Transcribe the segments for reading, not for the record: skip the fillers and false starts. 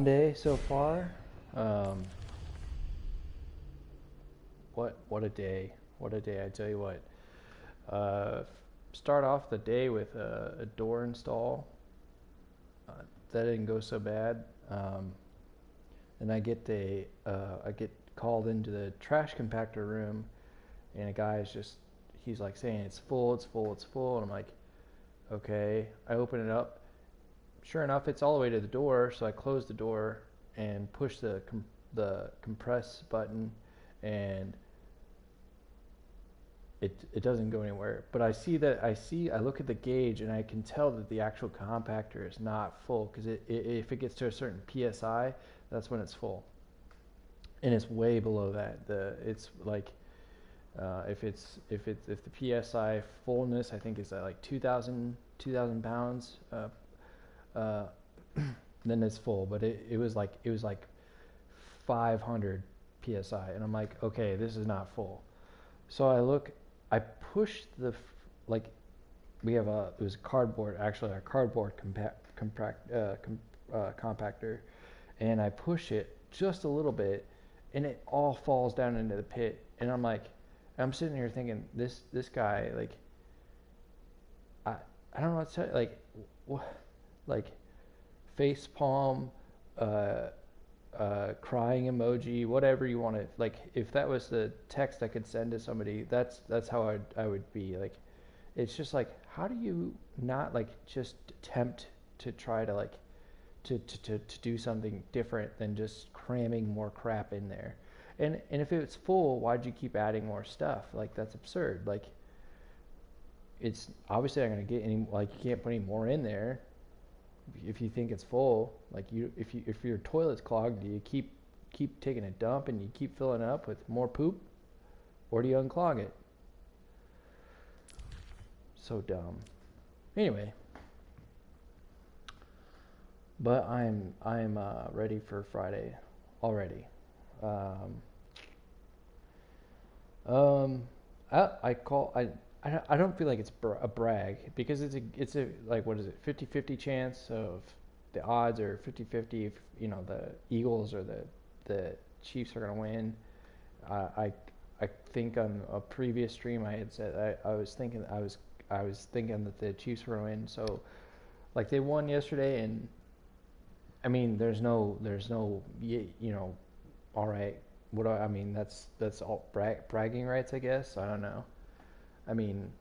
Day so far. Um, what a day! What a day! I tell you what. Uh, Start off the day with a door install. Uh, that didn't go so bad. Then I get called into the trash compactor room, and a guy is just he's like saying it's full, it's full, it's full, and I'm like, okay. I open it up. Sure enough, it's all the way to the door. So I close the door and push the compress button, and it doesn't go anywhere. But I look at the gauge and I can tell that the actual compactor is not full because if it gets to a certain psi, that's when it's full, and it's way below that. It's like if the psi fullness I think is at like 2,000 pounds, uh, then it's full. But it was like 500 psi, and I'm like, okay, this is not full. So I pushed like we have it was cardboard, actually a cardboard compactor, and I push it just a little bit, and it all falls down into the pit, and I'm sitting here thinking this guy like I I don't know what to say, like what, like face palm, uh, crying emoji, whatever you want to, like if that was the text I could send to somebody, that's how I would be. Like it's just like, how do you not like just attempt to try to like to do something different than just cramming more crap in there? And if it's full, why'd you keep adding more stuff? Like that's absurd. Like it's obviously not going to get any, like you can't put any more in there if you think it's full. Like if your toilet's clogged, do you keep taking a dump and you keep filling up with more poop, or do you unclog it? So dumb. Anyway, but I'm ready for Friday already. Um, um, I call I don't feel like it's a brag because it's a like what is it, 50-50 chance of the odds are 50-50 if you know the Eagles or the Chiefs are going to win. I I think on a previous stream I had said I was thinking that the Chiefs were going to win. So like they won yesterday, and I mean there's no you know, all right, what do I mean, that's all bragging rights, I guess. I don't know. I mean,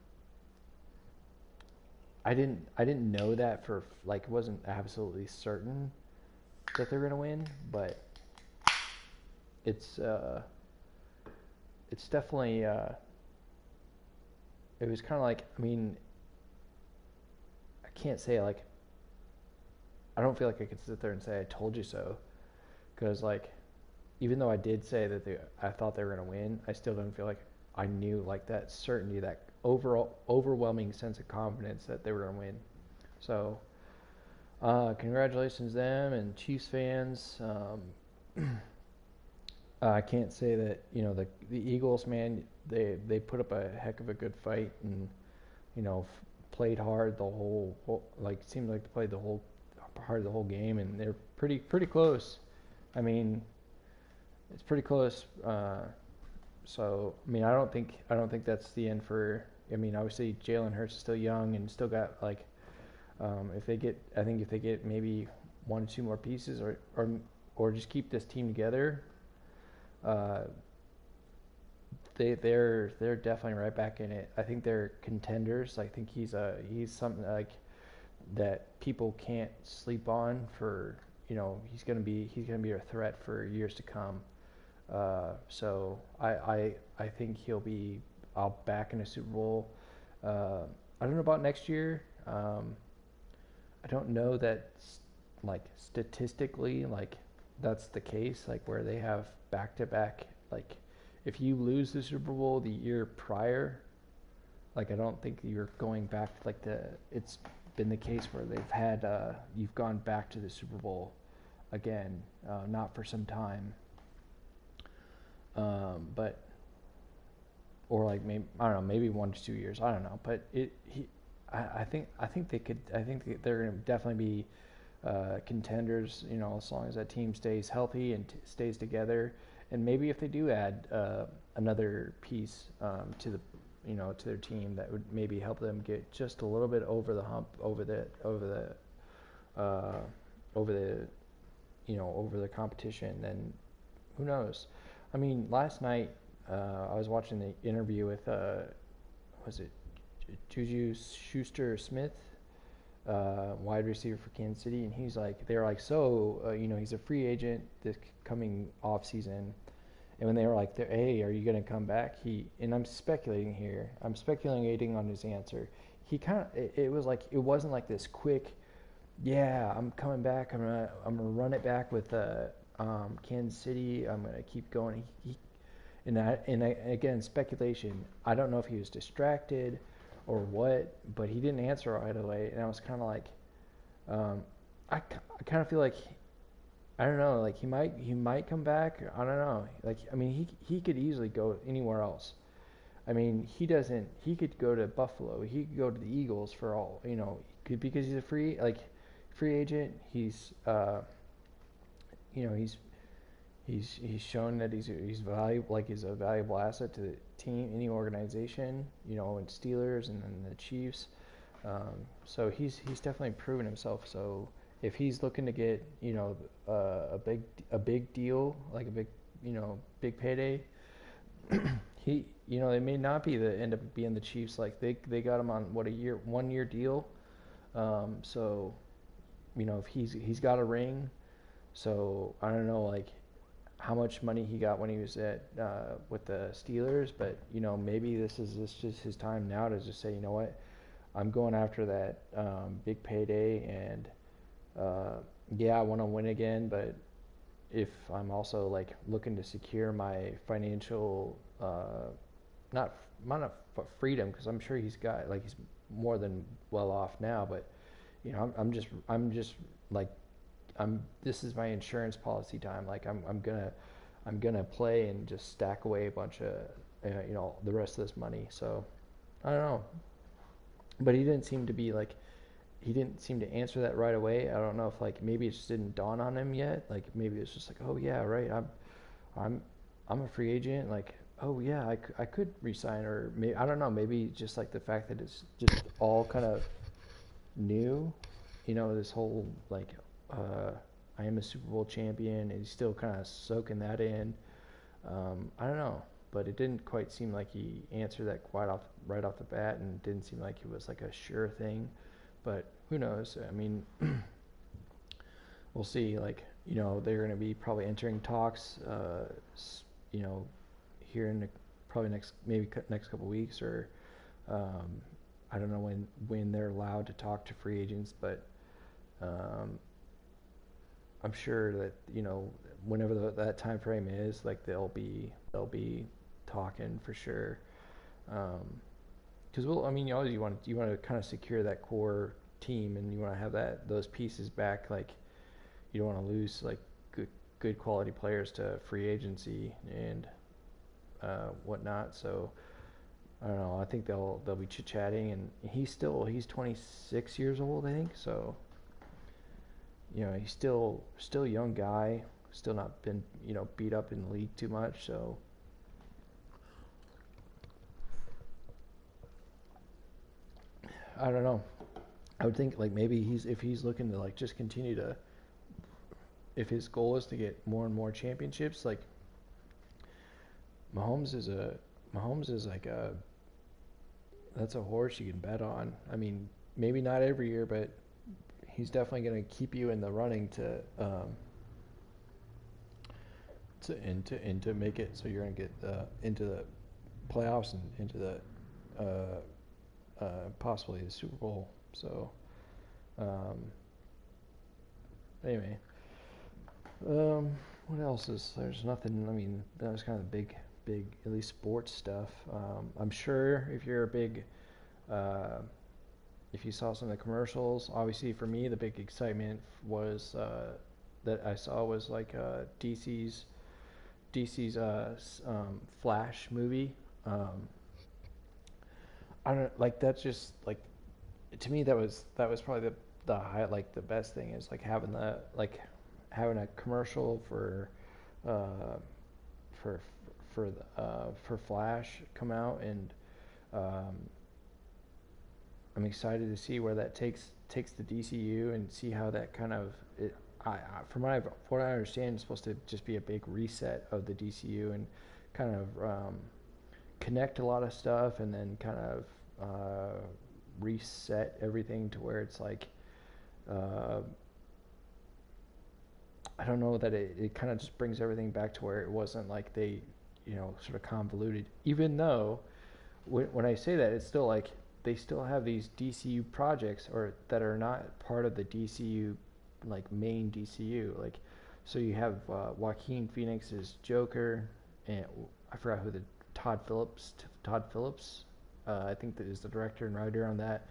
I didn't know that for like, wasn't absolutely certain that they're gonna win, but it's uh it's definitely it was kind of like, I mean, I can't say like, I don't feel like I could sit there and say I told you so, because like even though I did say that I thought they were gonna win, I still don't feel like I knew like that certainty, that overall overwhelming sense of confidence that they were gonna win. So congratulations them and Chiefs fans. I can't say that you know the Eagles, man. They put up a heck of a good fight, and you know played hard the whole like seemed like they played the whole hard the whole game, and they're pretty close. I mean, it's pretty close. So I mean, I don't think that's the end for. I mean, obviously Jalen Hurts is still young and still got like, if they get, I think if they get maybe one or two more pieces, or just keep this team together, uh, they're definitely right back in it. I think they're contenders. I think he's something like that people can't sleep on for. You know, he's gonna be a threat for years to come. So I think he'll be back in a Super Bowl. Uh, I don't know about next year. I don't know that like statistically like that's the case, like where they have back to back, like if you lose the Super Bowl the year prior, like I don't think you're going back to like it's been the case where they've had you've gone back to the Super Bowl again, not for some time. But or like maybe I don't know, maybe 1 to 2 years. I don't know, but I think they could. I think they're going to definitely be contenders. You know, as long as that team stays healthy and stays together, and maybe if they do add another piece to the to their team that would maybe help them get just a little bit over the hump, uh, over the over the competition, then who knows? I mean, last night I was watching the interview with was it Juju Schuster-Smith, wide receiver for Kansas City, and they're like, so he's a free agent this coming off season, and when they were like, hey, are you going to come back? And I'm speculating here. I'm speculating on his answer. It was like, it wasn't like this quick, yeah, I'm coming back. I'm gonna run it back with Kansas City. I'm gonna keep going. Again, speculation. I don't know if he was distracted or what, but he didn't answer right away, and I was kind of like, I kind of feel like, I don't know, like he might come back. I don't know. Like, I mean, he could easily go anywhere else. I mean, he doesn't. He could go to Buffalo. He could go to the Eagles for all because he's a free agent. He's shown that he's valuable, like he's a valuable asset to the team, any organization. And Steelers and then the Chiefs. So he's definitely proven himself. So if he's looking to get a big deal, like a big payday, it may not be end up being the Chiefs. Like they got him on 1 year deal. So if he's got a ring, so I don't know like how much money he got when he was at with the Steelers, but maybe this is just his time now to just say, you know what, I'm going after that big payday, and I want to win again, but if I'm also like looking to secure my financial not freedom, because I'm sure he's more than well off now, but I'm just like this is my insurance policy time. Like I'm gonna play and just stack away a bunch of the rest of this money. So I don't know, but he didn't seem to answer that right away. I don't know if like maybe it just didn't dawn on him yet. Like maybe it's just like, oh yeah, right, I'm a free agent. Like, oh yeah, I could resign, or maybe I don't know. Maybe just like the fact that it's just all kind of new. This whole like I am a Super Bowl champion, and he's still kind of soaking that in. I don't know, but it didn't quite seem like he answered that right off the bat, and it didn't seem like it was like a sure thing. But who knows? I mean, we'll see. Like, they're going to be probably entering talks, here in probably next couple weeks, or I don't know when they're allowed to talk to free agents, but I'm sure that whenever that time frame is, like they'll be talking for sure. Because I mean, you want to kind of secure that core team, and you want to have those pieces back. Like, you don't want to lose like good quality players to free agency and whatnot. So I don't know. I think they'll be chit-chatting, and he's 26 years old, I think. So he's still a young guy, still not been beat up in the league too much. So I don't know. I would think like maybe if he's looking to like just continue to, if his goal is to get more and more championships, like Mahomes is like that's a horse you can bet on. I mean, maybe not every year, but he's definitely going to keep you in the running to make it. So you're going to get into the playoffs and into the possibly the Super Bowl. So anyway, what else is there's nothing. I mean, that was kind of the big at least sports stuff. I'm sure if you're a big if you saw some of the commercials, obviously for me the big excitement was that I saw was like DC's Flash movie. I don't like that's just like to me that was probably like the best thing is like having a commercial uh, for for Flash come out, and um, I'm excited to see where that takes the DCU and see how that kind of from what I understand, it's supposed to just be a big reset of the DCU and kind of connect a lot of stuff, and then kind of reset everything to where it's like uh, I don't know, that it kind of just brings everything back to where it wasn't like they, sort of convoluted. Even though when I say that, it's still like they still have these DCU projects or that are not part of the DCU, like main DCU. Like, so you have Joaquin Phoenix's Joker, and I forgot who the Todd Phillips, I think that is the director and writer on that.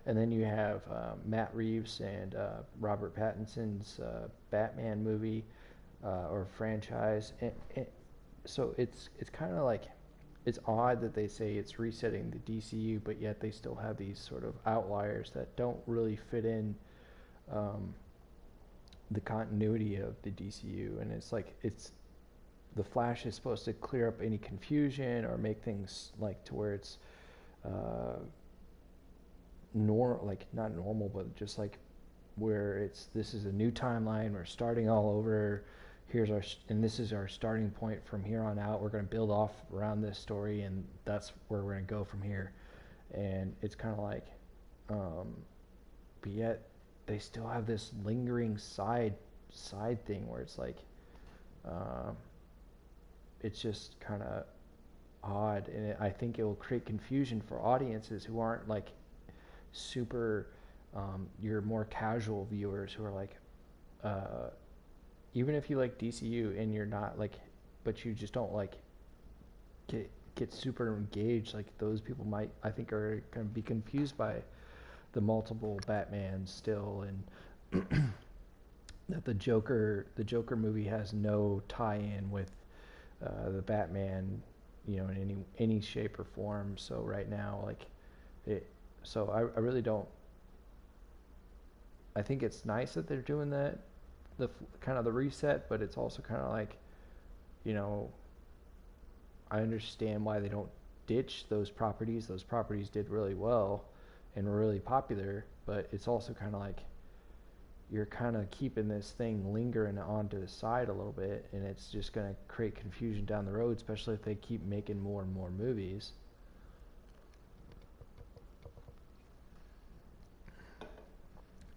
And then you have Matt Reeves and Robert Pattinson's Batman movie or franchise. So it's kind of like, it's odd that they say it's resetting the DCU, but yet they still have these sort of outliers that don't really fit in the continuity of the DCU. And it's like, the Flash is supposed to clear up any confusion or make things like to where it's like not normal, but just like where this is a new timeline, we're starting all over, and this is our starting point from here on out, we're going to build off around this story, and that's where we're going to go from here. And it's kind of like but yet they still have this lingering side thing where it's like it's just kind of odd, and I think it will create confusion for audiences who aren't like super your more casual viewers who are like even if you like DCU and you're not like, but you just don't like get super engaged, like those people might, I think, are going to be confused by the multiple Batmans still, and that the Joker movie has no tie-in with the Batman, in any shape or form. So right now, like it, so I really don't. I think it's nice that they're doing that, the kind of the reset, but it's also kind of like, I understand why they don't ditch those properties. Those properties did really well and were really popular, but it's also kind of like you're kind of keeping this thing lingering onto the side a little bit, and it's just going to create confusion down the road, especially if they keep making more and more movies.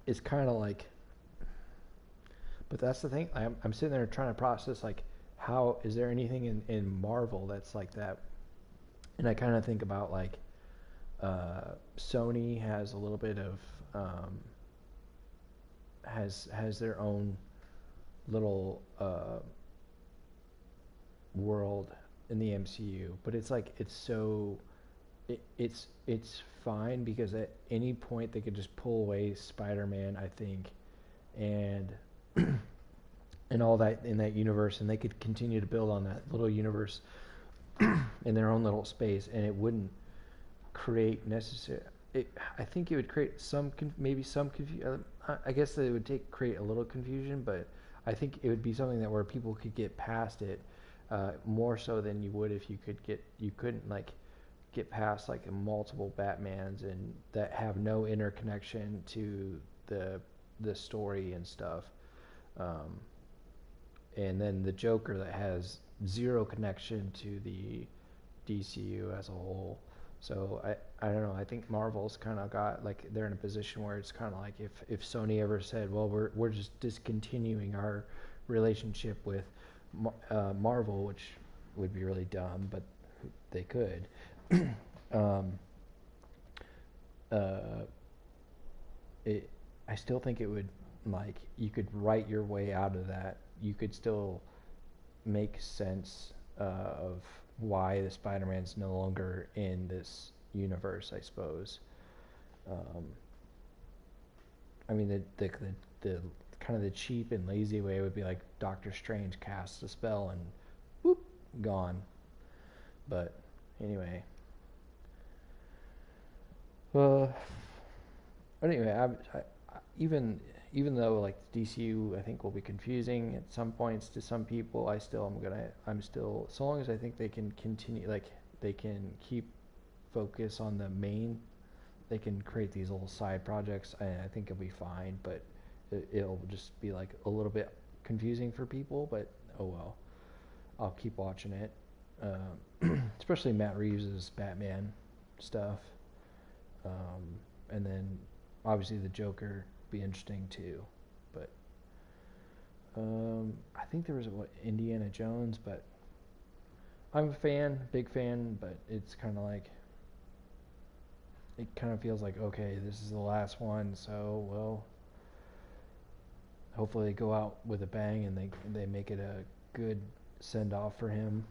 It's kind of like, but that's the thing. I'm sitting there trying to process, like, how is there anything in Marvel that's like that? And I kind of think about like Sony has a little bit of has their own little world in the MCU, but it's like it's fine because at any point they could just pull away Spider-Man, I think, and and all that in that universe, and they could continue to build on that little universe in their own little space, and it wouldn't create necessary. I think it would create maybe some confusion. I guess that it would create a little confusion, but I think it would be something that where people could get past it more so than you would if you couldn't like get past like multiple Batmans and that have no interconnection to the story and stuff. And then the Joker that has zero connection to the DCU as a whole. So I don't know. I think Marvel's kind of got like they're in a position where it's kind of like if Sony ever said, well, we're just discontinuing our relationship with Marvel, which would be really dumb, but they could. I still think it would, like, you could write your way out of that. You could still make sense of why the Spider-Man's no longer in this universe, I suppose. I mean, the kind of the cheap and lazy way would be like Doctor Strange casts a spell and whoop, gone. But anyway, anyway, even though like DCU I think will be confusing at some points to some people, I'm still, so long as I think they can continue, like they can keep focus on the main, they can create these little side projects, I think it'll be fine. But it'll just be like a little bit confusing for people, but oh well. I'll keep watching it. Especially Matt Reeves' Batman stuff. And then obviously the Joker be interesting too. But I think there was Indiana Jones, but I'm a fan, big fan, but it's kind of like, it kind of feels like, okay, this is the last one, so well, hopefully they go out with a bang and they make it a good send off for him.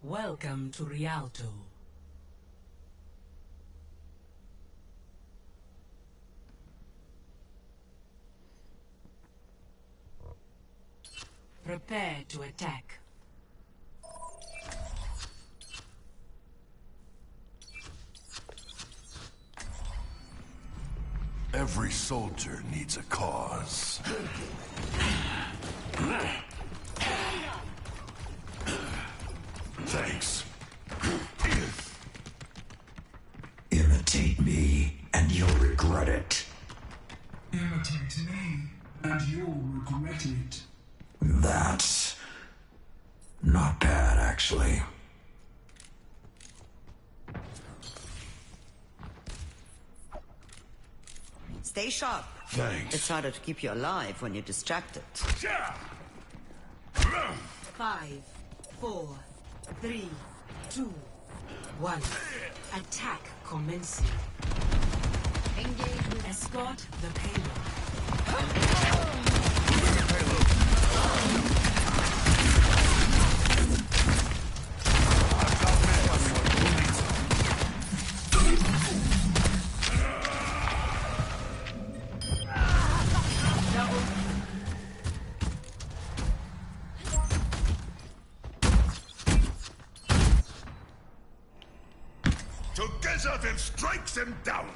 Welcome to Rialto. Prepare to attack. Every soldier needs a cause. Thanks. Imitate me, and you'll regret it. Imitate me, and you'll regret it. That's not bad, actually. Stay sharp. Thanks. It's harder to keep you alive when you're distracted. 5, 4, 3, 2, 1. Attack commencing. Engage. Escort the payload. Together then strikes him down.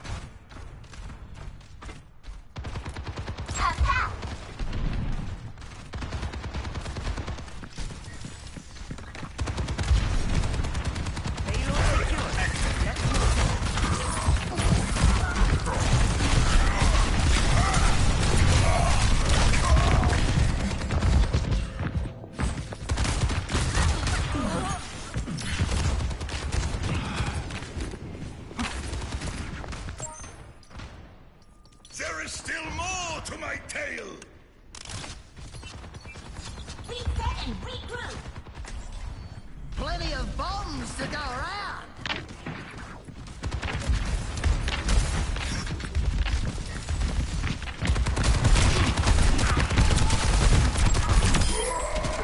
There is still more to my tale. Reset and regroup. Plenty of bombs to go around.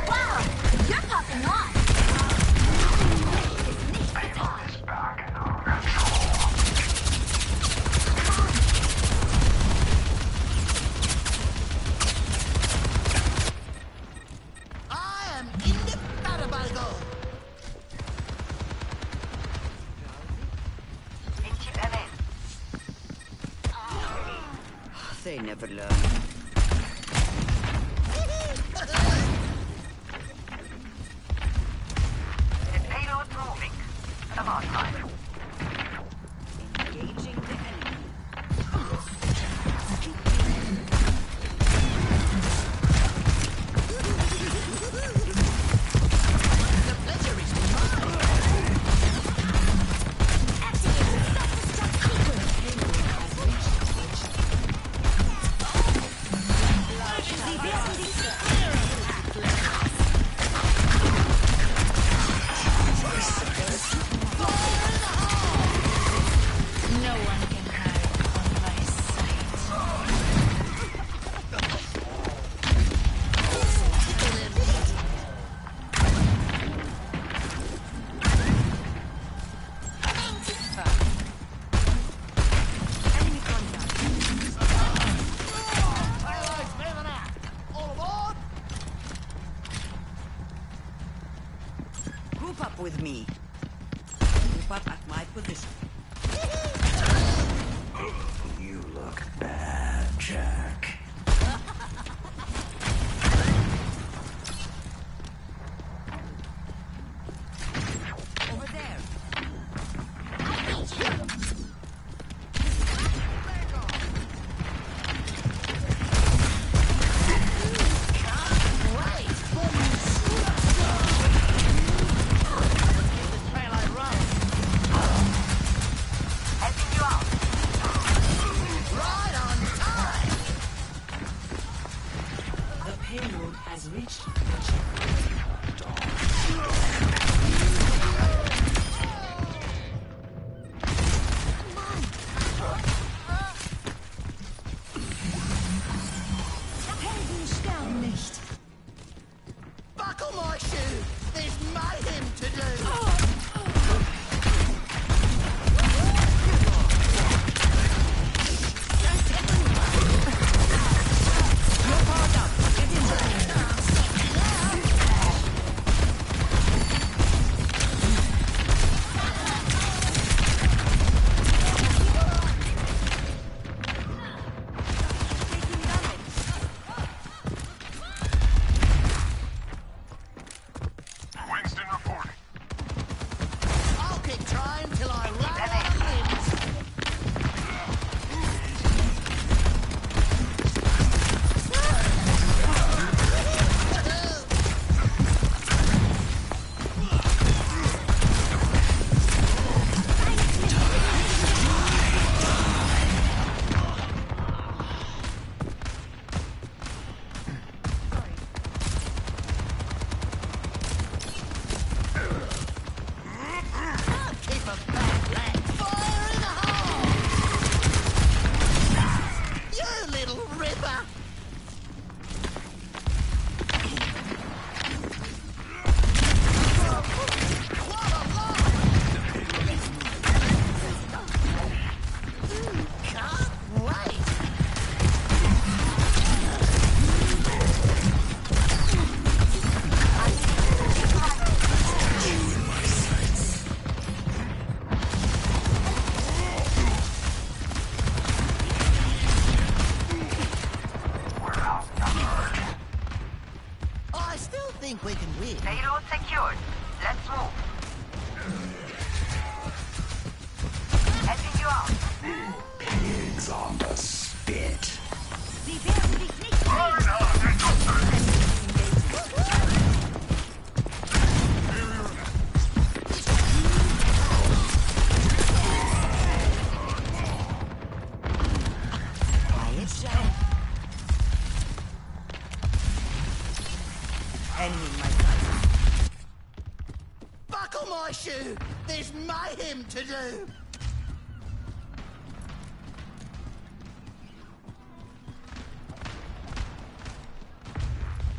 Wow, you're popping off. I am indefatigable. They never learn. The payload moving. About time. Engaging the enemy. The pleasure is mine. Activating self-destruct with me. Move up at my position. You look bad, Jack. Over there. Helping you out. Right on time! The payload has reached the checkpoint. Helden sterben nicht. Buckle my shoe! There's mayhem to do! Winston reporting. I'll keep trying till I run out of limbs. I'll keep a fat rat. Fire in the hole! You little ripper! What a lot! Can't wait! I still think we can win. Payload secured. Let's move. Helping you out. Pigs on the spit. Sie werden dich nicht sehen. Quiet down. Enemy in my sight. Buckle my shoe! There's mayhem to do!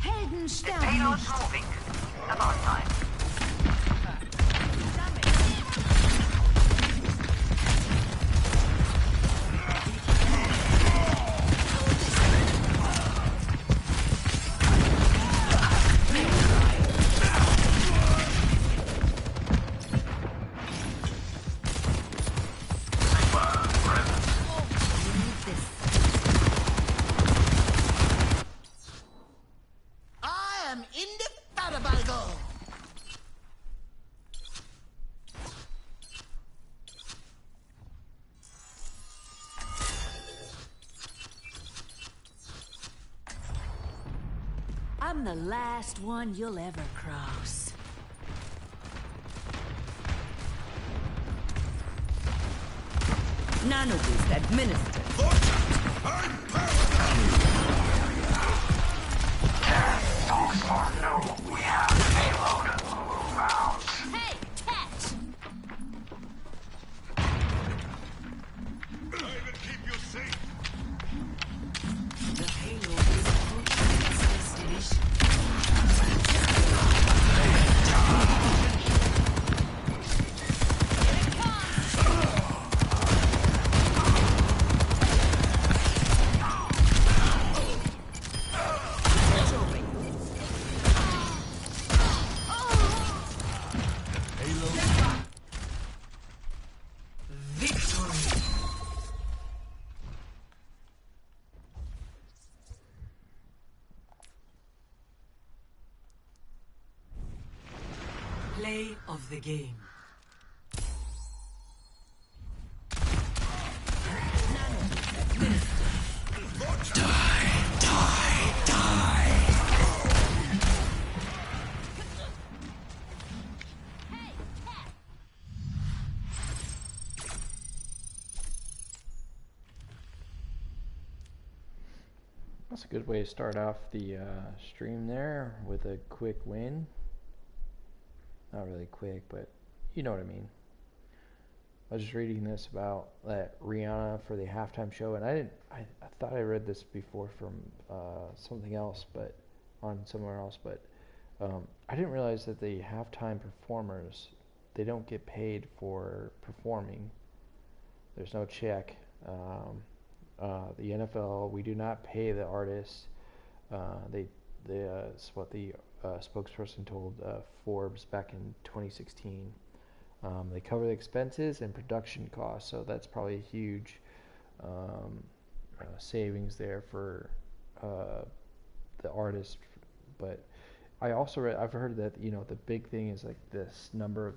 Helden sterben Payload's nicht. moving. About time. I am indefatigable! I'm the last one you'll ever cross. Nano boost administered. I'm powered up! We have payload. Move out. Hey, catch! I will keep you safe. The payload is approaching its destination. Play of the game. That's a good way to start off the stream there with a quick win. Not really quick, but you know what I mean. I was just reading this about that Rihanna for the halftime show, and I thought I read this before from something else, but on somewhere else, but I didn't realize that the halftime performers, they don't get paid for performing. There's no check. The NFL, we do not pay the artists. It's what the spokesperson told Forbes back in 2016. They cover the expenses and production costs, so that's probably a huge savings there for the artist. But I also I've heard that the big thing is like this number of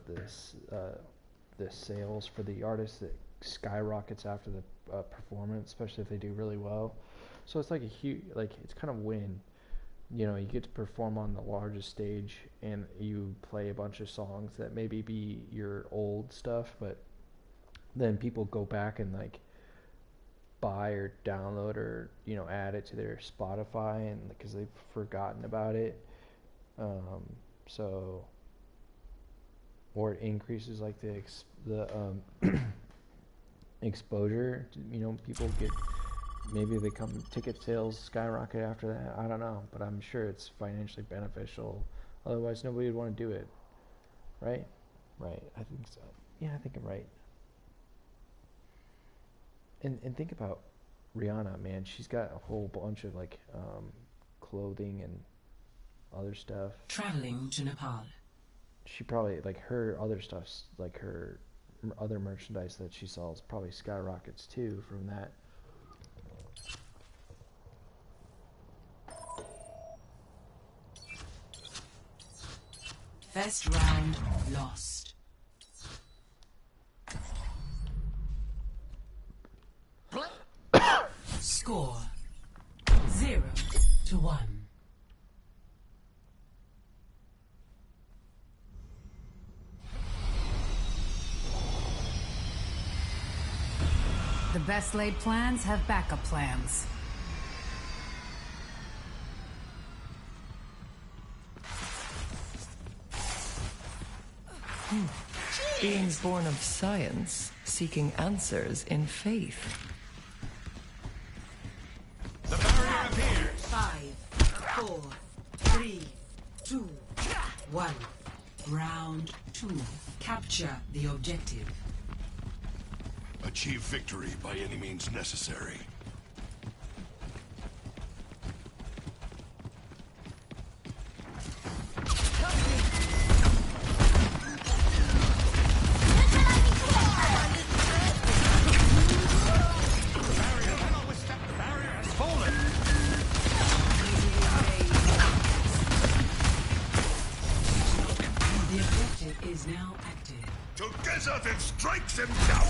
the sales for the artist that skyrockets after the performance, especially if they do really well. So it's like a huge, it's kind of win. You get to perform on the largest stage and you play a bunch of songs that maybe be your old stuff, but then people go back and buy or download or add it to their Spotify, and because they've forgotten about it. So or it increases the exposure. People get, maybe they ticket sales skyrocket after that. I don't know, but I'm sure it's financially beneficial. Otherwise, nobody would want to do it, right? Right. I think so. Yeah, I think I'm right. And think about Rihanna, man. She's got a whole bunch of clothing and other stuff. Traveling to Nepal. She probably her other stuff's her other merchandise that she sells probably skyrockets too from that. First round lost. Score 0-1. The best laid plans have backup plans. Beings born of science, seeking answers in faith. The barrier appears. 5, 4, 3, 2, 1. Round 2. Capture the objective. Achieve victory by any means necessary. The objective is now active. Together that strikes him down!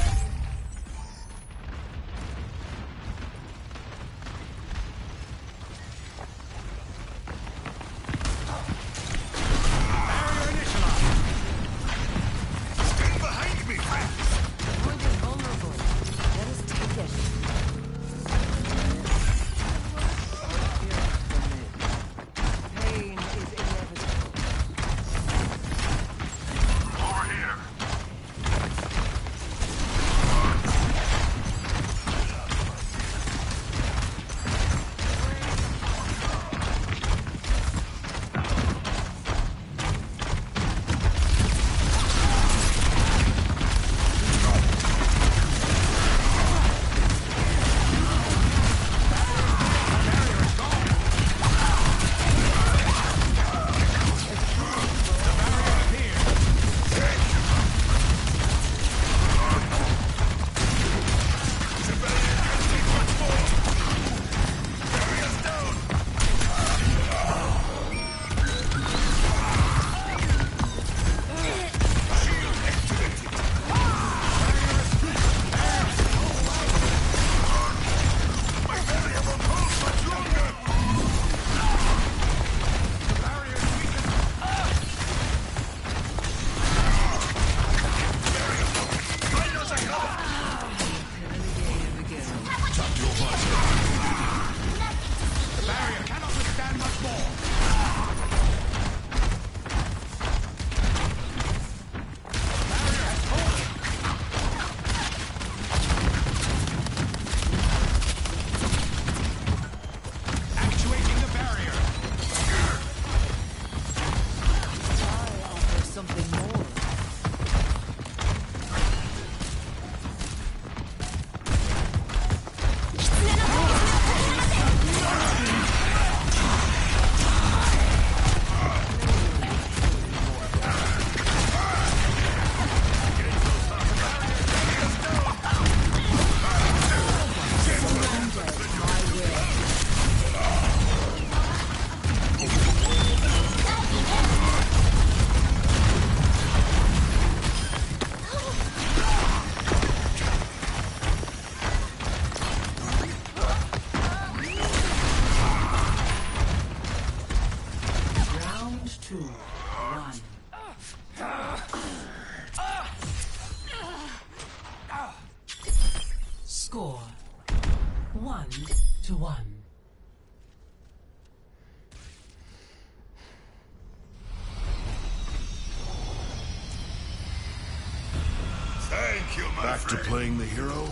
you, my Back to friend. playing the hero?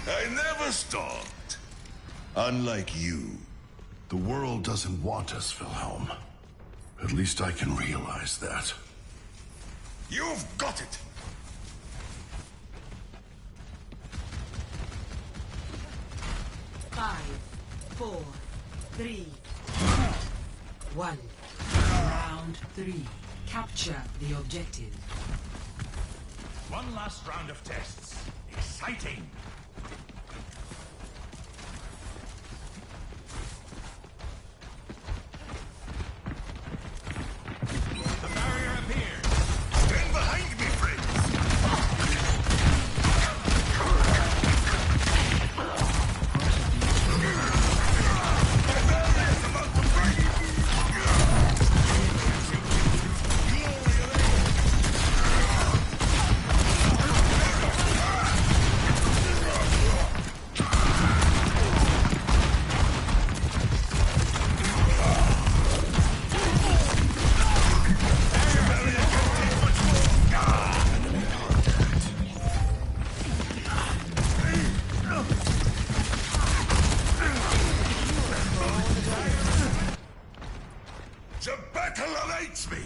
I never stopped. Unlike you. The world doesn't want us, Wilhelm. At least I can realize that. You've got it. Five, four, three, two, one. Round three. Capture the objective. One last round of tests. Exciting. The barrier appears. Stand behind me, friends. The battle awaits me!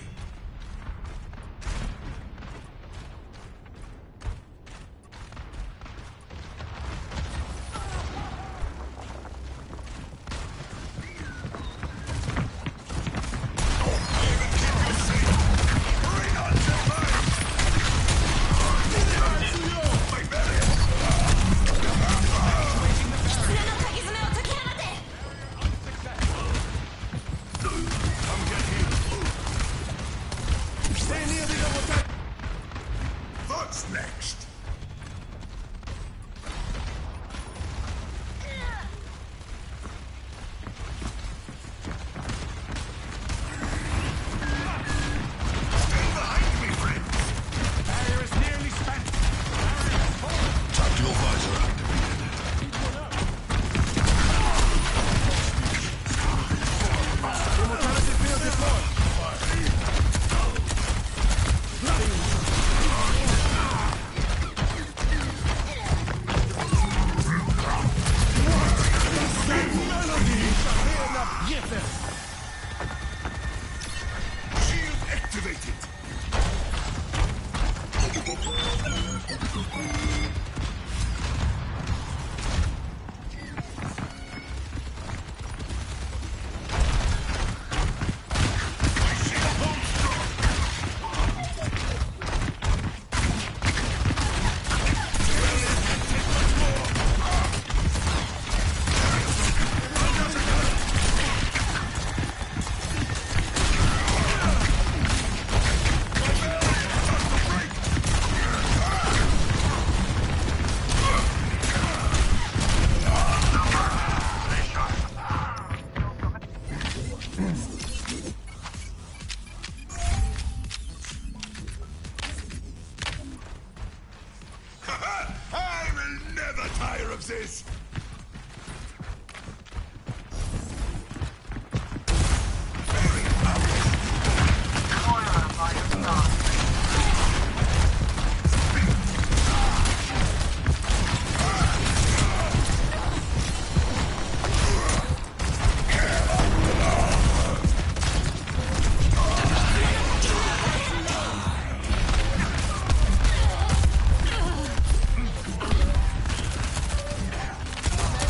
What's next? Stand behind me, friend. Barrier is nearly spent. Tactical visor activated. Shield activated. My shield holds strong. I will never tire of this!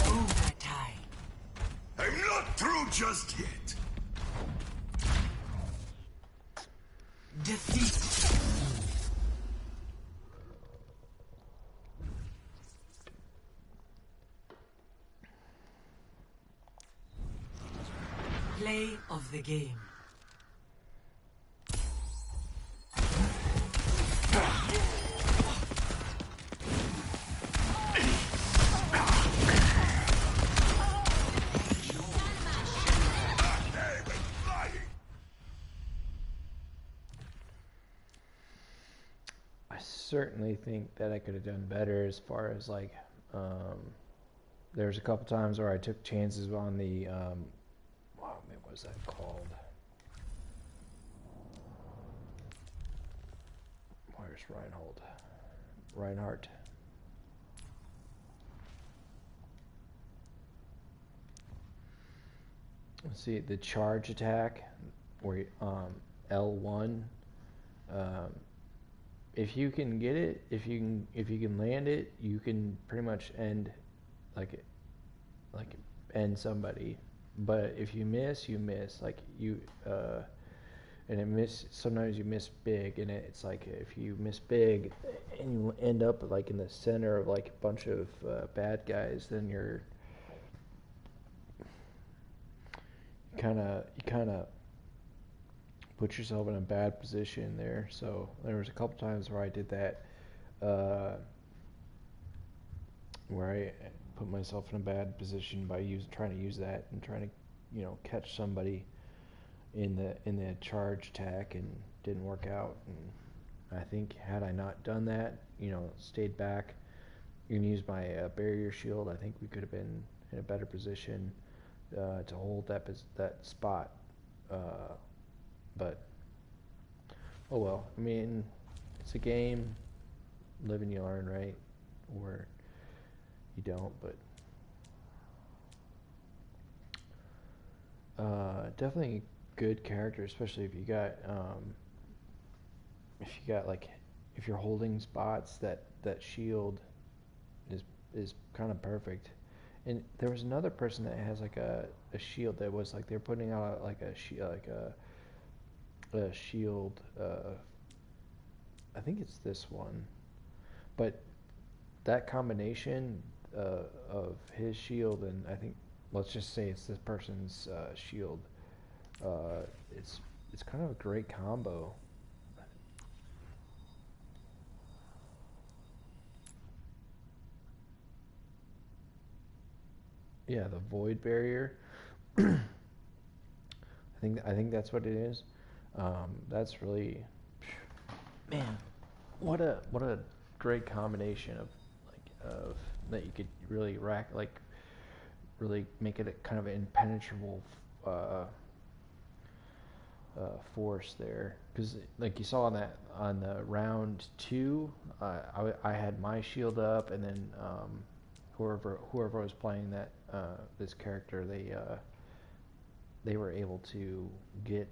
Overtime. I'm not through just yet. Defeat. Play of the game. I certainly think that I could have done better as far as like, there's a couple times where I took chances on the, what was that called? Where's Reinhold? Reinhardt. Let's see the charge attack, where L1. Um, if you can get it, if you can land it, you can pretty much end like end somebody. But if you miss, you miss. Like you and it miss. Sometimes you miss big, and it's like if you miss big, and you end up like in the center of like a bunch of bad guys, then you kind of put yourself in a bad position there. So there was a couple times where I did that, where I put myself in a bad position by trying to use that and trying to, catch somebody in the charge attack, and didn't work out. And I think had I not done that, stayed back, and used my barrier shield, I think we could have been in a better position to hold that spot. But oh well. I mean, it's a game. Live and you learn, right? Or you don't. But definitely a good character, especially if you got if you're holding spots, that shield is kind of perfect. And there was another person that has like a shield that was like they're putting out like a shield. I think it's this one, but that combination of his shield and I think let's just say it's this person's shield. It's kind of a great combo. Yeah, the void barrier. I think that's what it is. That's really, man, what a great combination of that you could really really make it a kind of impenetrable force there. Because like you saw on the round 2, I had my shield up, and then whoever was playing that this character, they were able to get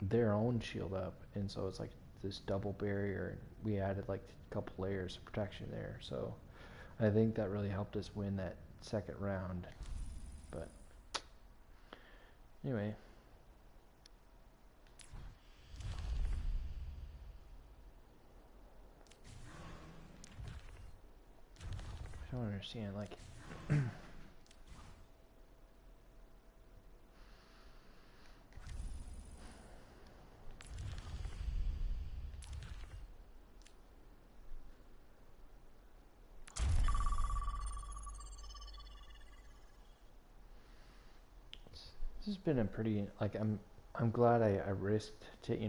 their own shield up, and so it's like this double barrier. We added like a couple layers of protection there, so I think that really helped us win that second round. But anyway, I don't understand, like this has been a pretty, like, I'm glad I risked to, I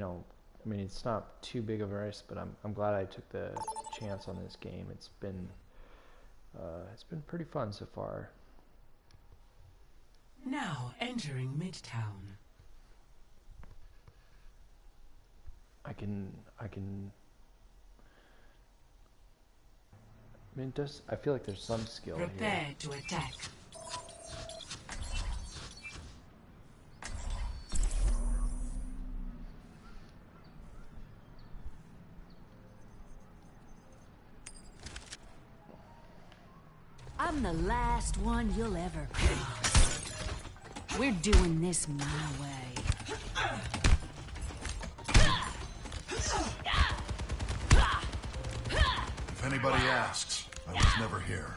mean, it's not too big of a risk, but I'm glad I took the chance on this game. It's been pretty fun so far. Now entering Midtown. I mean, I feel like there's some skill here. Prepare to attack. I'm the last one you'll ever cross. We're doing this my way. If anybody asks, I was never here.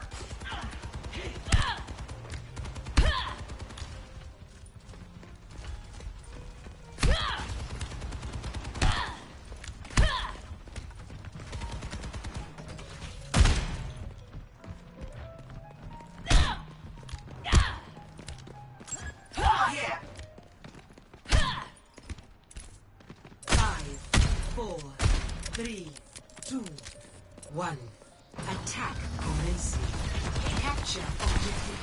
Attack commencing. Capture objective.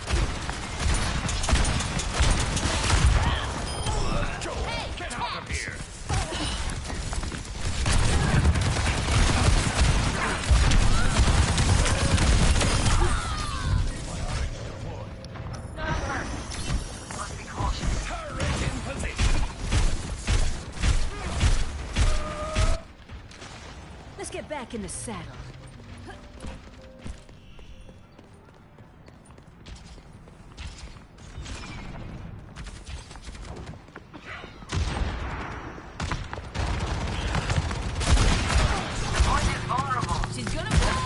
Get out of here! back in the saddle. Point is vulnerable. She's gonna fall!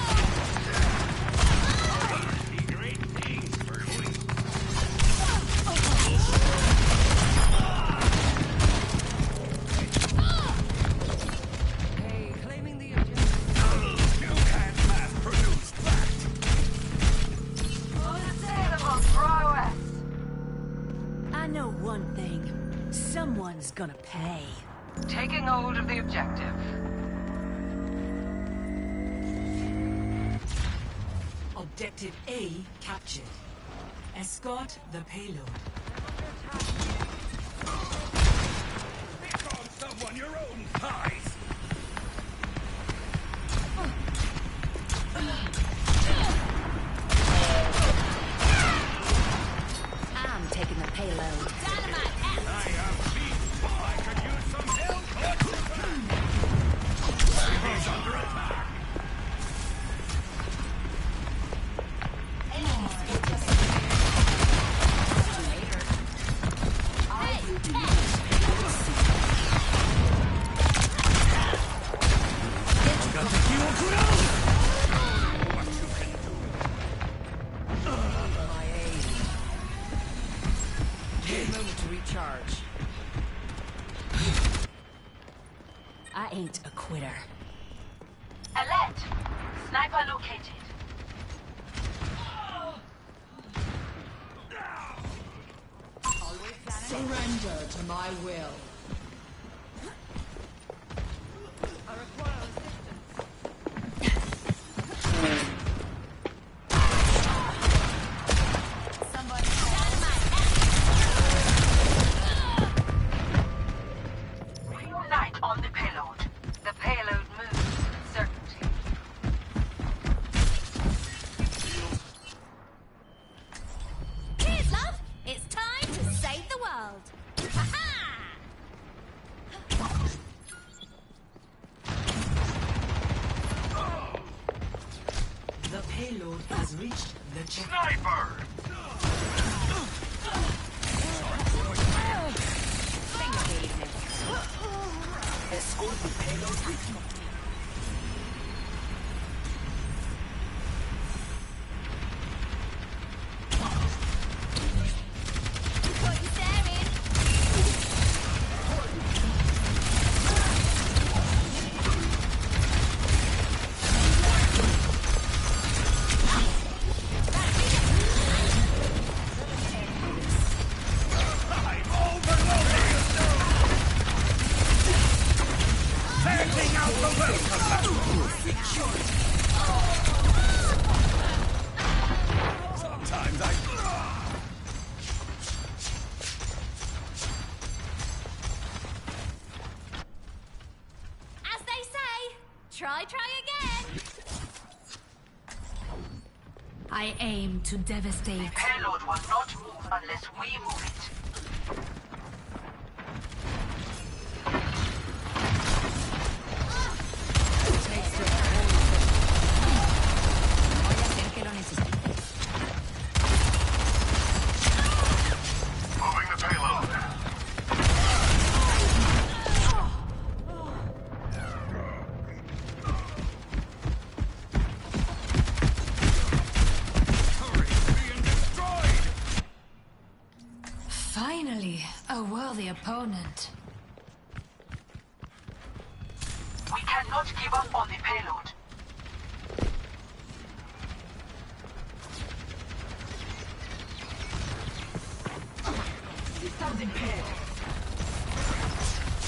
Hey, claiming the objective. You can't mass produce that. Unassailable prowess. I know one thing. Someone's gonna pay. Taking hold of the objective. Objective A captured. Escort the payload. Pick on someone your own size. I'm taking the payload. Dynamite I am beat. I could use some help. He's under attack. What you can do. My aim. Give a moment to recharge. I ain't a quitter. Alert. Sniper located. Surrender to my will. Reunite on the payload. The payload moves with certainty. Cheers, love! It's time to save the world! Ha-ha! The payload has reached the check. Sniper! Escort the payload with you. Got you staring! I'm overloading! Sending out the welcome Sometimes I... As they say, try again! I aim to devastate. Payload will not move unless we move it. Voy a hacer que lo necesite. Moving the payload. being destroyed! Finally, a worthy opponent. We cannot give up on the payload. Systems impaired.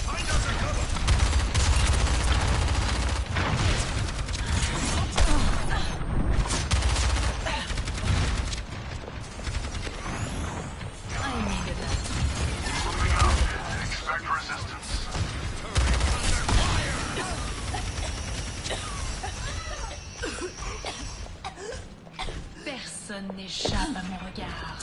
Find us a cover! I needed that. Moving out. Expect resistance. Personne n'échappe à mon regard.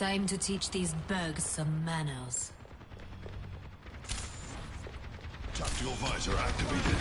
Time to teach these bugs some manners. Tactical visor activated.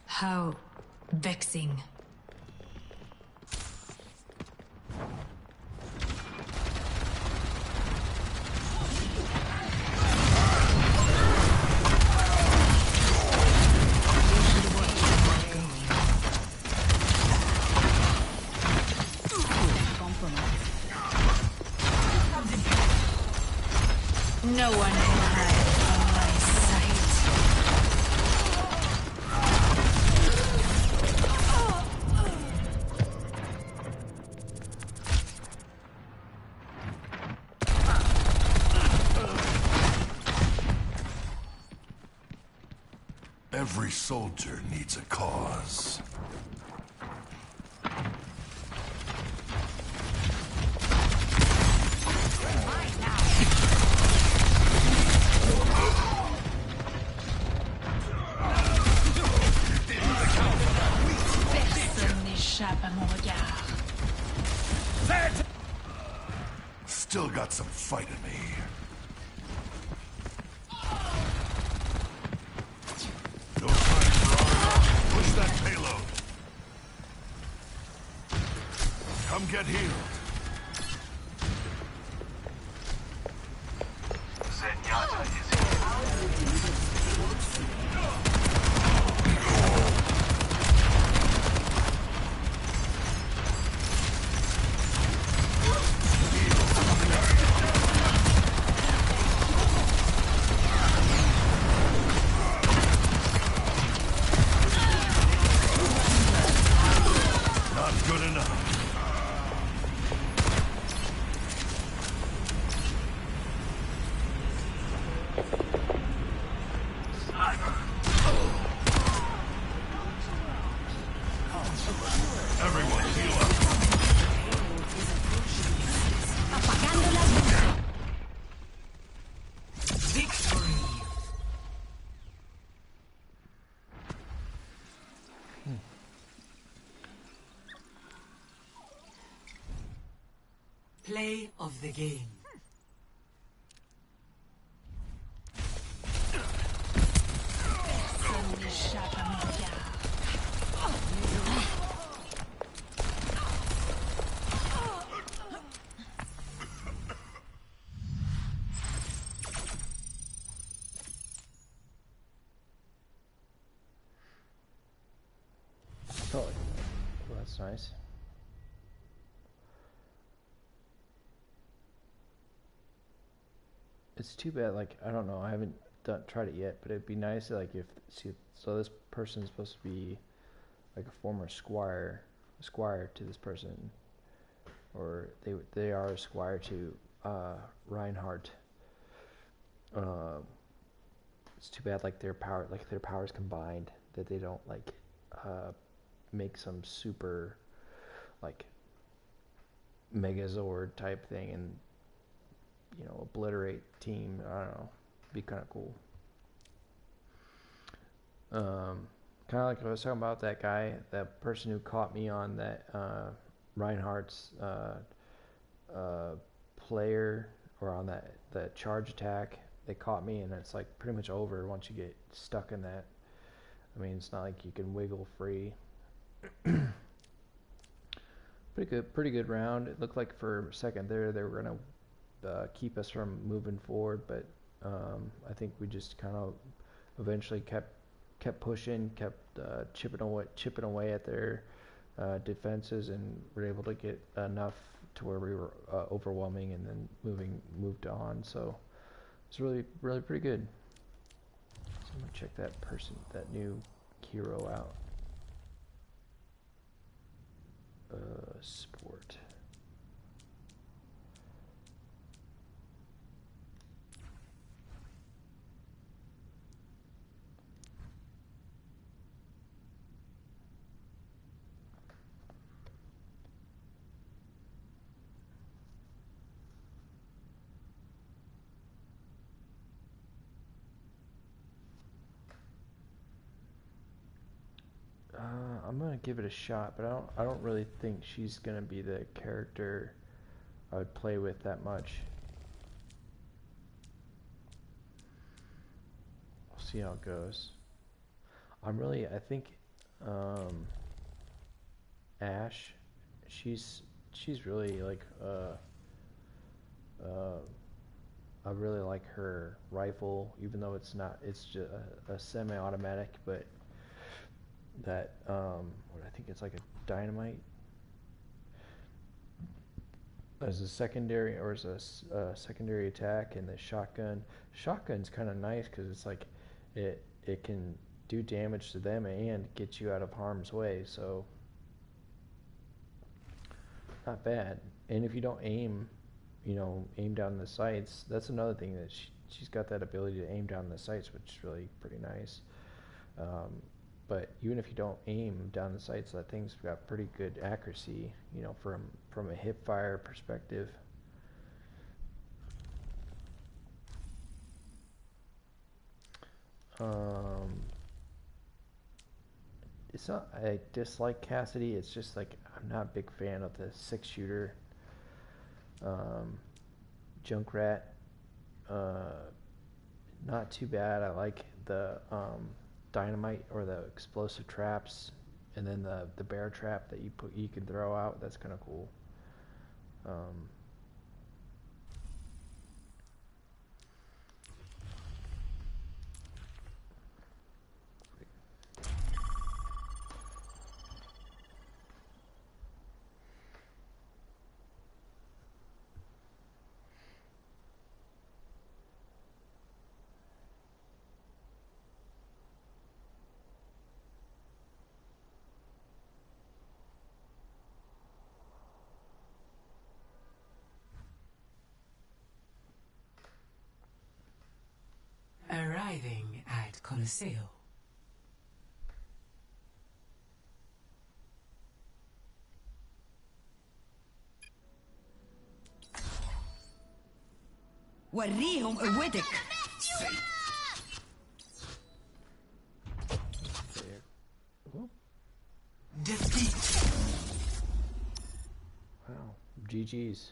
How vexing. No one can hide from my sight. Every soldier needs a cause. Personne n'échappe à mon regard. Still got some fight in me. No time for our push that payload. Come get healed. Zenyatta is here. Not good enough. Everyone heal up. Play of the game. Personne n'échappe à mon regard. Oh, well, that's nice. It's too bad. Like, I don't know. I haven't tried it yet, but it'd be nice. Like, if so, this person's supposed to be like a former squire to this person, or they are a squire to Reinhardt. It's too bad. Like their powers combined, that they don't like make some super like Megazord type thing and obliterate team. I don't know. Be kind of cool. Kind of like I was talking about that guy, that person who caught me on that Reinhardt's player, or on that charge attack. They caught me, and it's like pretty much over once you get stuck in that. I mean, it's not like you can wiggle free. Pretty good round. It looked like for a second there they were gonna keep us from moving forward, but I think we just kind of eventually kept pushing, kept chipping away at their defenses, and were able to get enough to where we were overwhelming, and then moved on. So it's really pretty good. So I'm gonna check that new hero out. Sport. I'm gonna give it a shot, but I don't really think she's gonna be the character I would play with that much. We'll see how it goes. I think Ash, she's really like I really like her rifle, even though it's just a semi-automatic, but that what I think it's like a dynamite as a secondary, or as a secondary attack, and the shotgun's kind of nice because it's like it can do damage to them and get you out of harm's way, so not bad. And if you don't aim down the sights, that's another thing, that she's got that ability to aim down the sights, which is really pretty nice. But even if you don't aim down the sights, that thing's got pretty good accuracy, from a hip fire perspective. It's not I dislike Cassidy, it's just like I'm not a big fan of the 6-shooter. Junkrat, not too bad. I like the dynamite or the explosive traps, and then the bear trap that you can throw out. That's kind of cool. Arriving at Coliseo. وريهم قوتك. Defeat. Wow, GG's.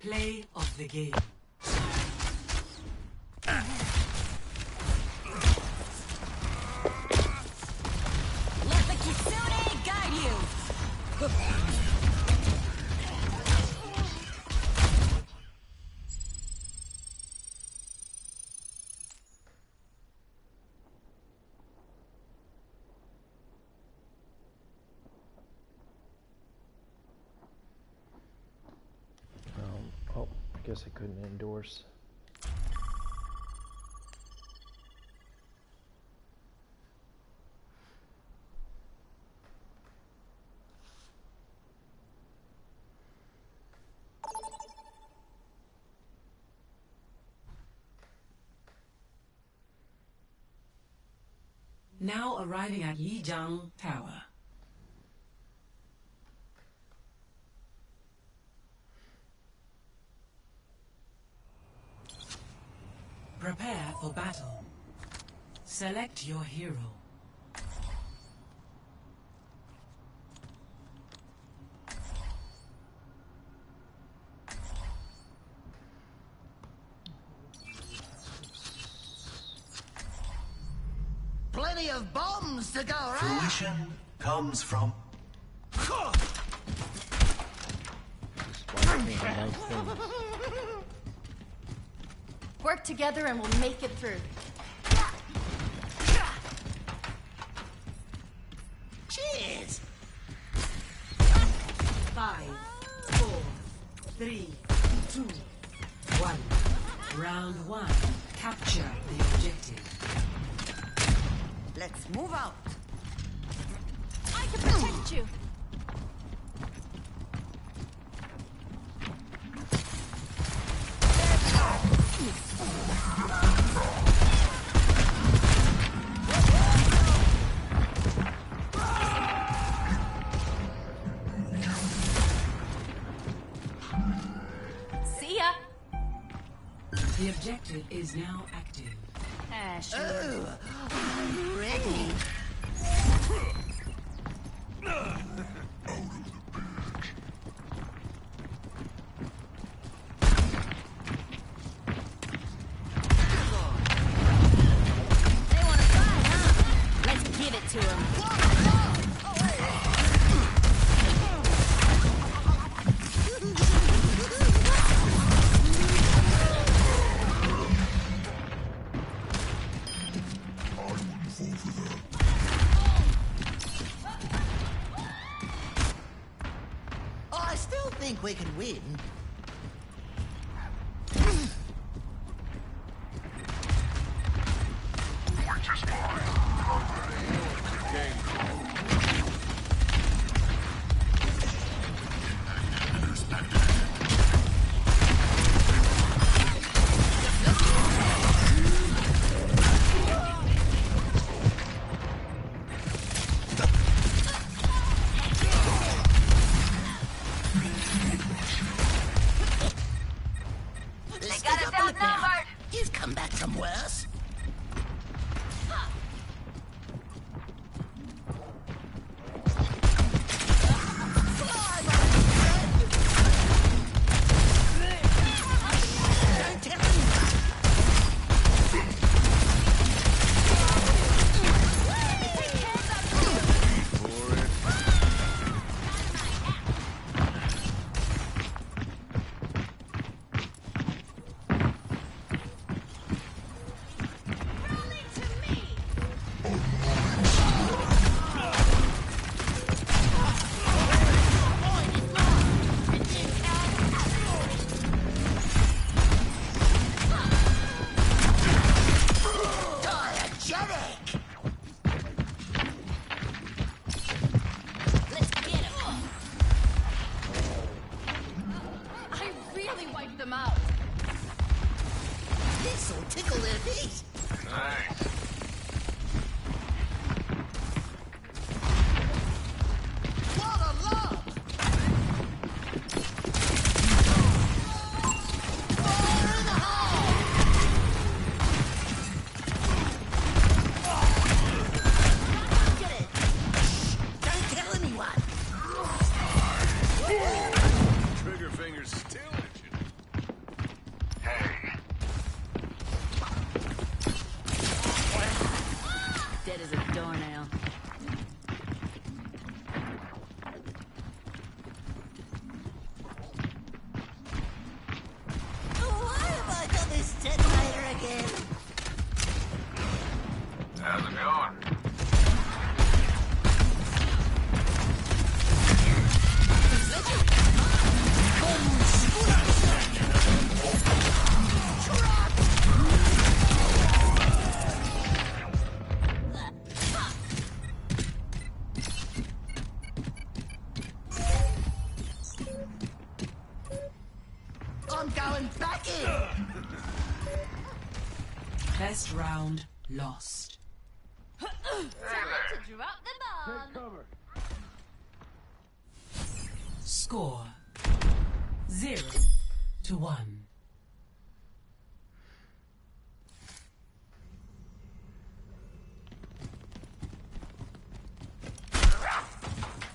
Play of the game. Let the Kitsune guide you. Oh, I guess I couldn't endorse. Now arriving at Lijiang Tower. Prepare for battle. Select your hero. Plenty of bombs to go around. Fruition comes from... Just watching nice things. Work together and we'll make it through. Cheers! 5, 4, 3, 2, 1. Round 1. Capture the objective. Let's move out. I can protect you. See ya. The objective is now active. Ah, sure. Oh, I'm ready. They want to fight, huh? Let's give it to them. I still think we can win. got us outnumbered. You've come back from worse. Them out. This'll tickle their feet. Nice. What a love! Fire in the hole! Get it! Shh! Don't tell anyone! Trigger finger's still itching. Hey. Dead as a doornail. Why have I got this detonator again? How's it going? I'm going back in! Best round lost. Time to drop the bomb. Score 0-1.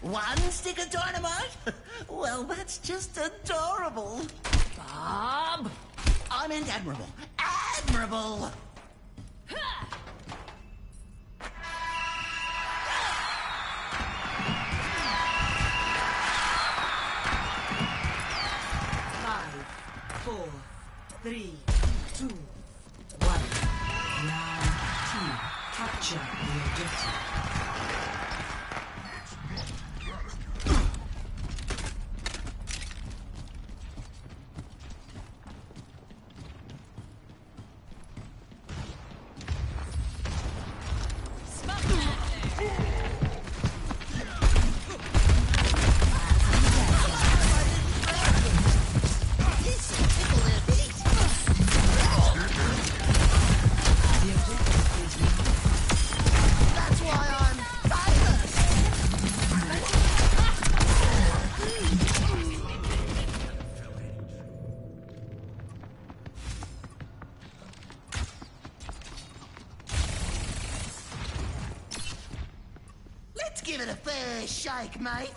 One stick of dynamite? Well, that's just adorable. Bob! I meant admirable. Admirable! Five, 4, 3, 2, 1. Round 2. Capture the objective. This'll tickle their feet. The objective is now That's why I'm Give it a fair shake, mate.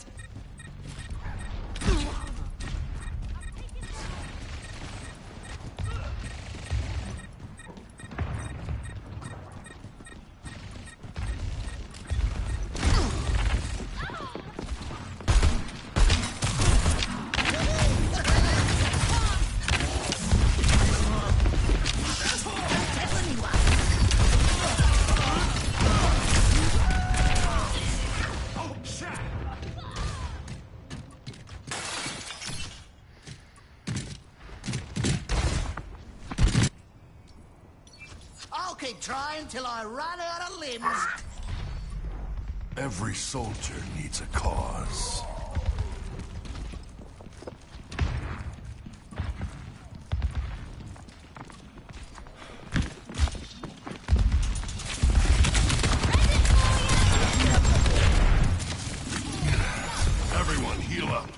I'll keep trying till I run out of limbs. Every soldier needs a cause. Everyone heal up.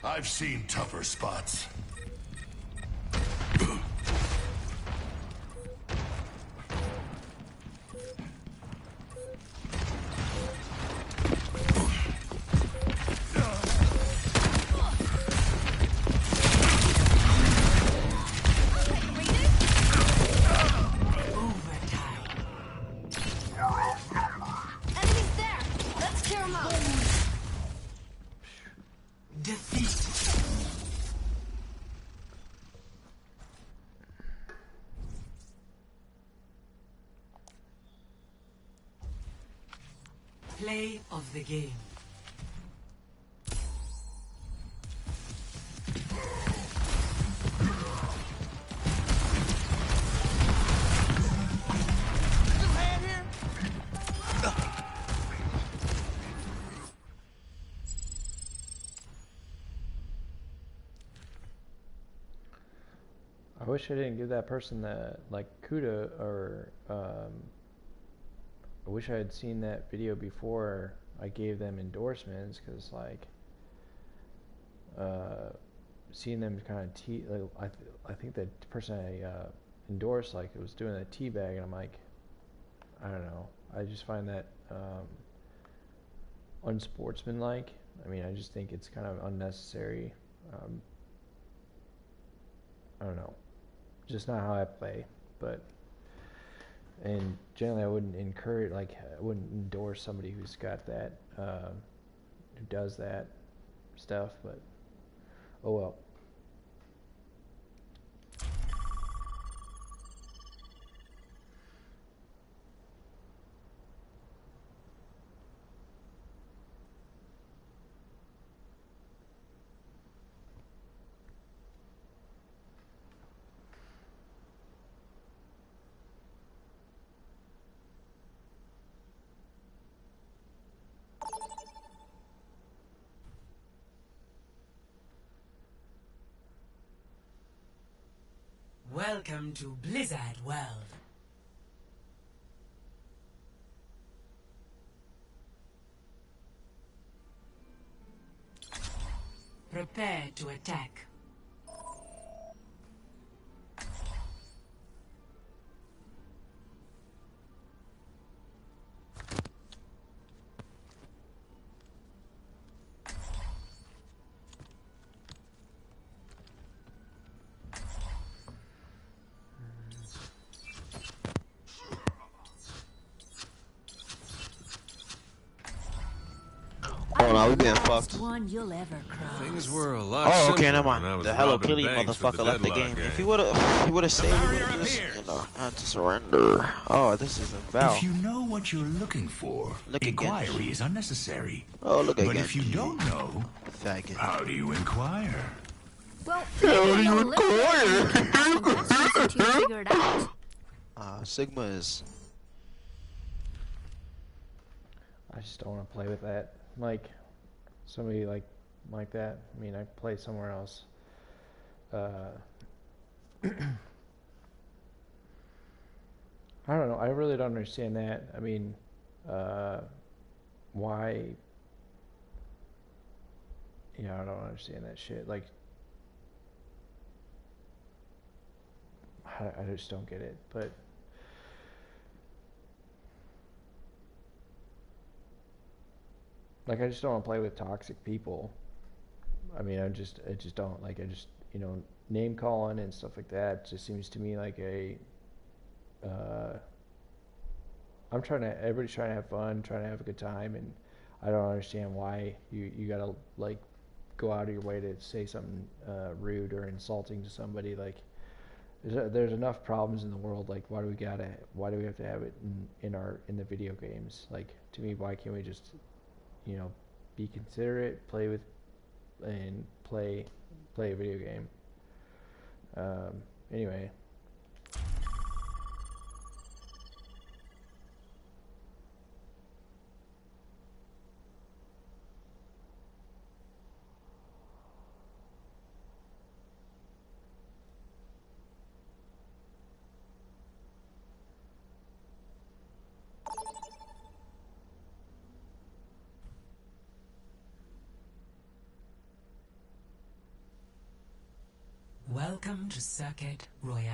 I've seen tougher spots. Enemies there! Let's tear them up! Play of the game. I wish I didn't give that person that, like, Kuda, or I wish I had seen that video before I gave them endorsements, because, like, seeing them kind of I think the person I endorsed, like, it was doing a teabag, and I'm like, I don't know. I just find that unsportsmanlike. I mean, I just think it's kind of unnecessary. I don't know. Just not how I play, but. And generally, I wouldn't encourage, like, I wouldn't endorse somebody who's got that, who does that stuff, but oh well. Welcome to Blizzard World. Prepare to attack. Oh no, we being fucked. One you'll ever cross. Things were a lot Oh, simpler okay, never when I mind. was The Hello robbing Kitty banks for motherfucker left the deadlock game. gang. If he would've stayed, he would've just, you know, had to surrender. Oh, this is a vow. If you know what you're looking for, Look again. inquiry is unnecessary. Oh, look But again. if you don't know, Faggot. how do you inquire? Well, How do you to figure it out. Sigma is. I just don't want to play with that. Like, somebody like that. I mean, I play somewhere else. I don't know. I really don't understand that. I mean, why? Yeah, I don't understand that shit. Like, I just don't get it. But like, I just don't want to play with toxic people. I mean, I just don't like. I just, name calling and stuff like that just seems to me like a. Everybody's trying to have fun, trying to have a good time, and I don't understand why you gotta like go out of your way to say something rude or insulting to somebody. Like, there's enough problems in the world. Like, why do we have to have it in the video games? Like, to me, why can't we just, be considerate, play a video game? Anyway. Welcome to Circuit Royale.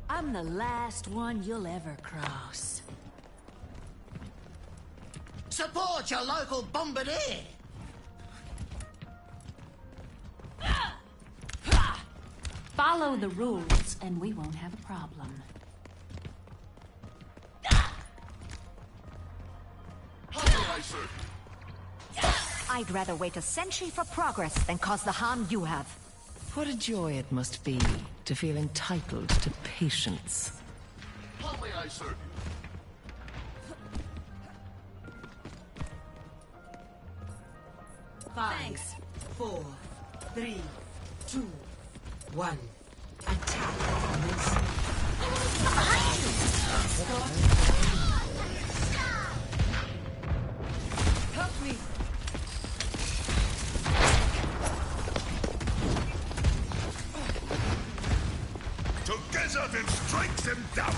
I'm the last one you'll ever cross. Support your local bombardier! Follow the rules, and we won't have a problem. I'd rather wait a century for progress than cause the harm you have. What a joy it must be to feel entitled to patience. How may I serve you? 5, 4, 3, 2, 1. Attack. Help me. Together then strike them down!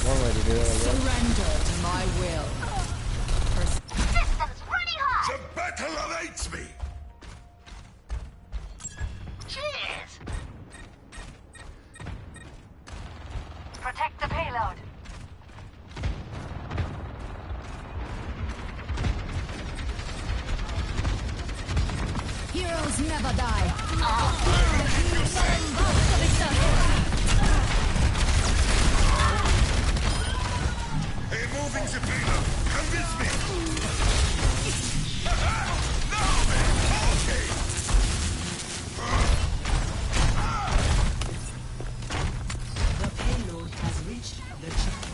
One way to do it, I guess. Surrender to my will. Systems ready hot! The battle awaits me! Cheers! Protect the payload. Heroes never die. Moving the payload! Convince me! The payload has reached the checkpoint.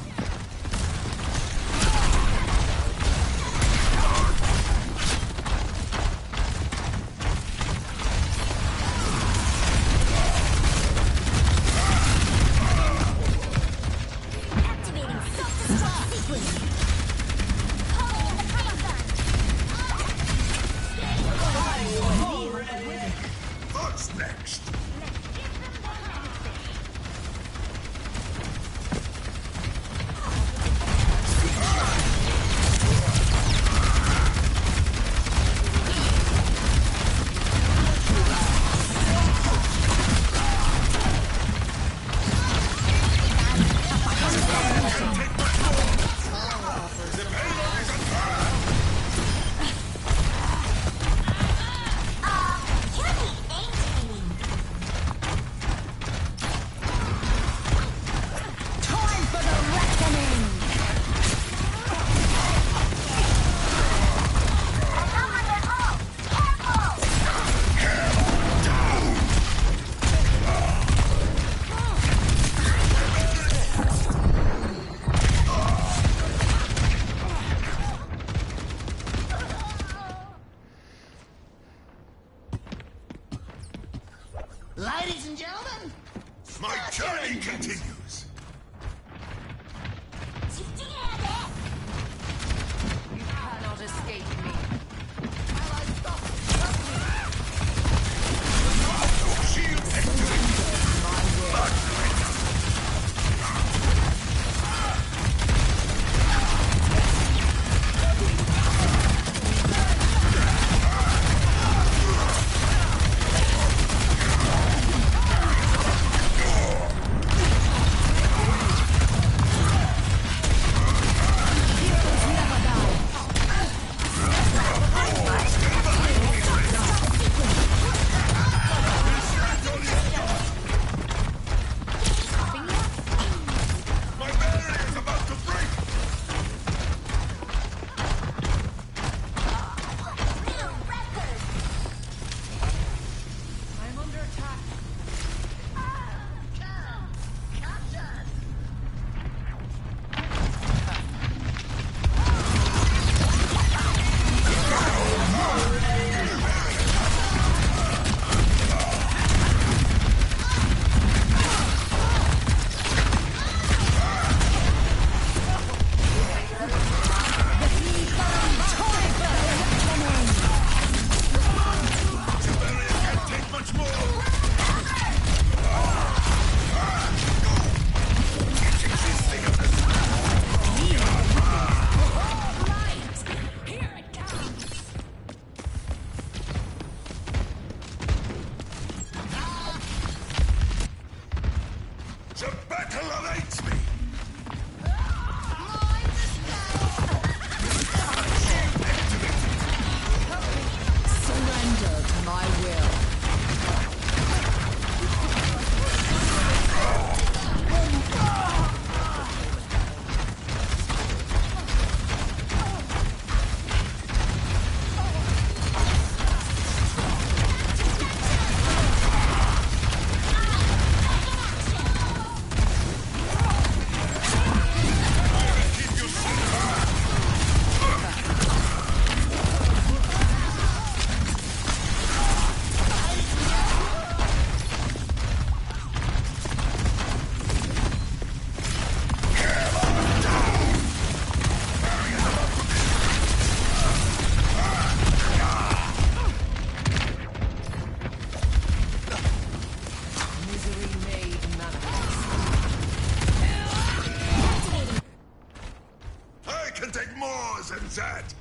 more than that!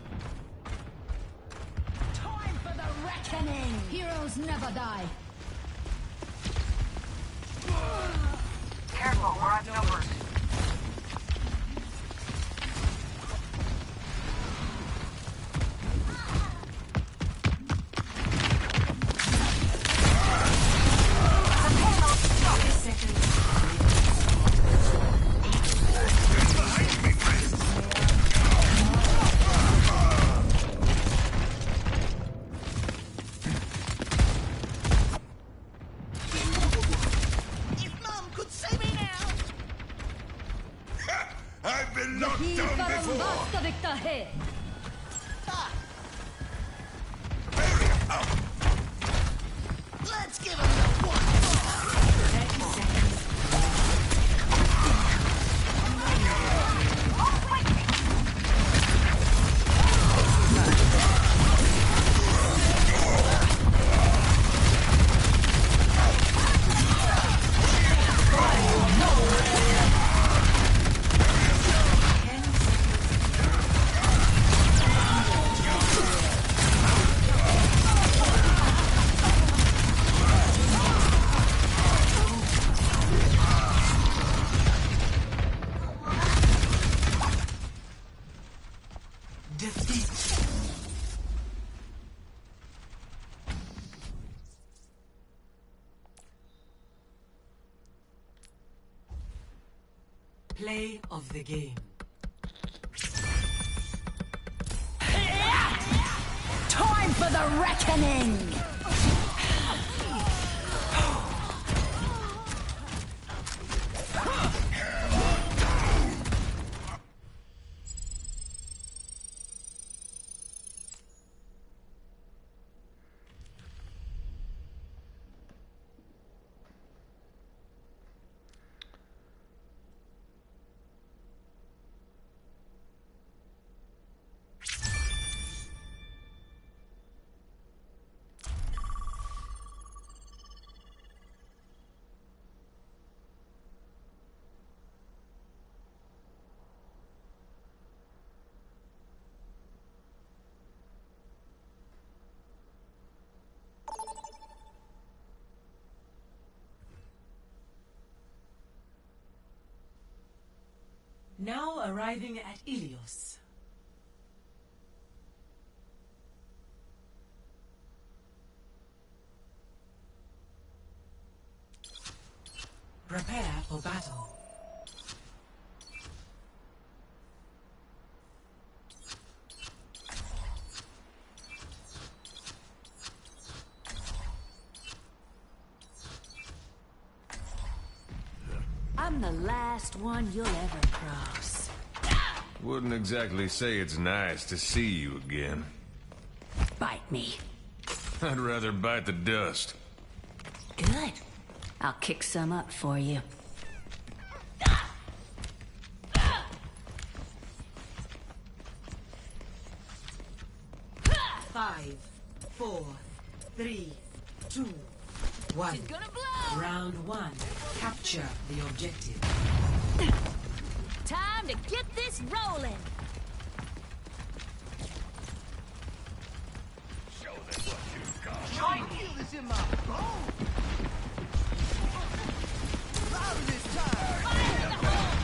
Time for the reckoning! Heroes never die. Careful, we're outnumbered. I've been knocked down before! Basta Victor. Let's give him the one. 30 seconds. Defeat. Play of the game. Time for the reckoning! Now arriving at Ilios. Prepare for battle. I'm the last one you'll ever cross. Wouldn't exactly say it's nice to see you again. Bite me. I'd rather bite the dust. Good. I'll kick some up for you. 5, 4, 3, 2, 1. She's gonna blow! Round 1. Capture the objective. Time to get this rolling! Show them what you've got. I feel this in my bones. Louder this time. Fire in the hole!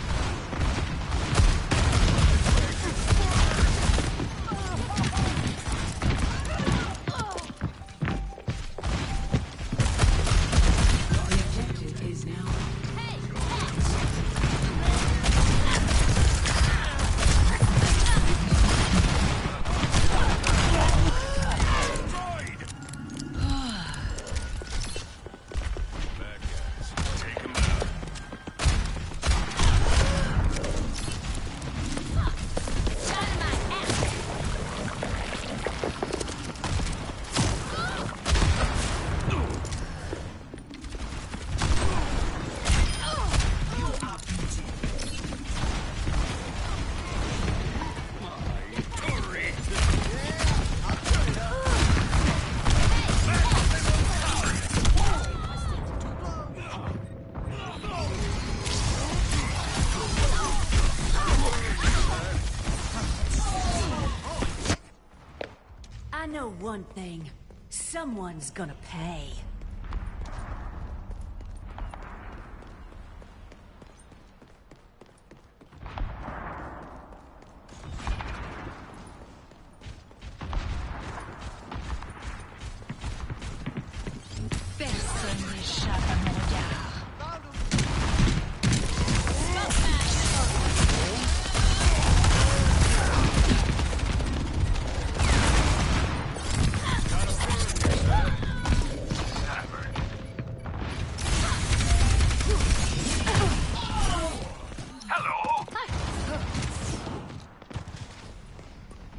The objective is now. Hey! know one thing. Someone's gonna pay. Personne n'échappe à mon regard.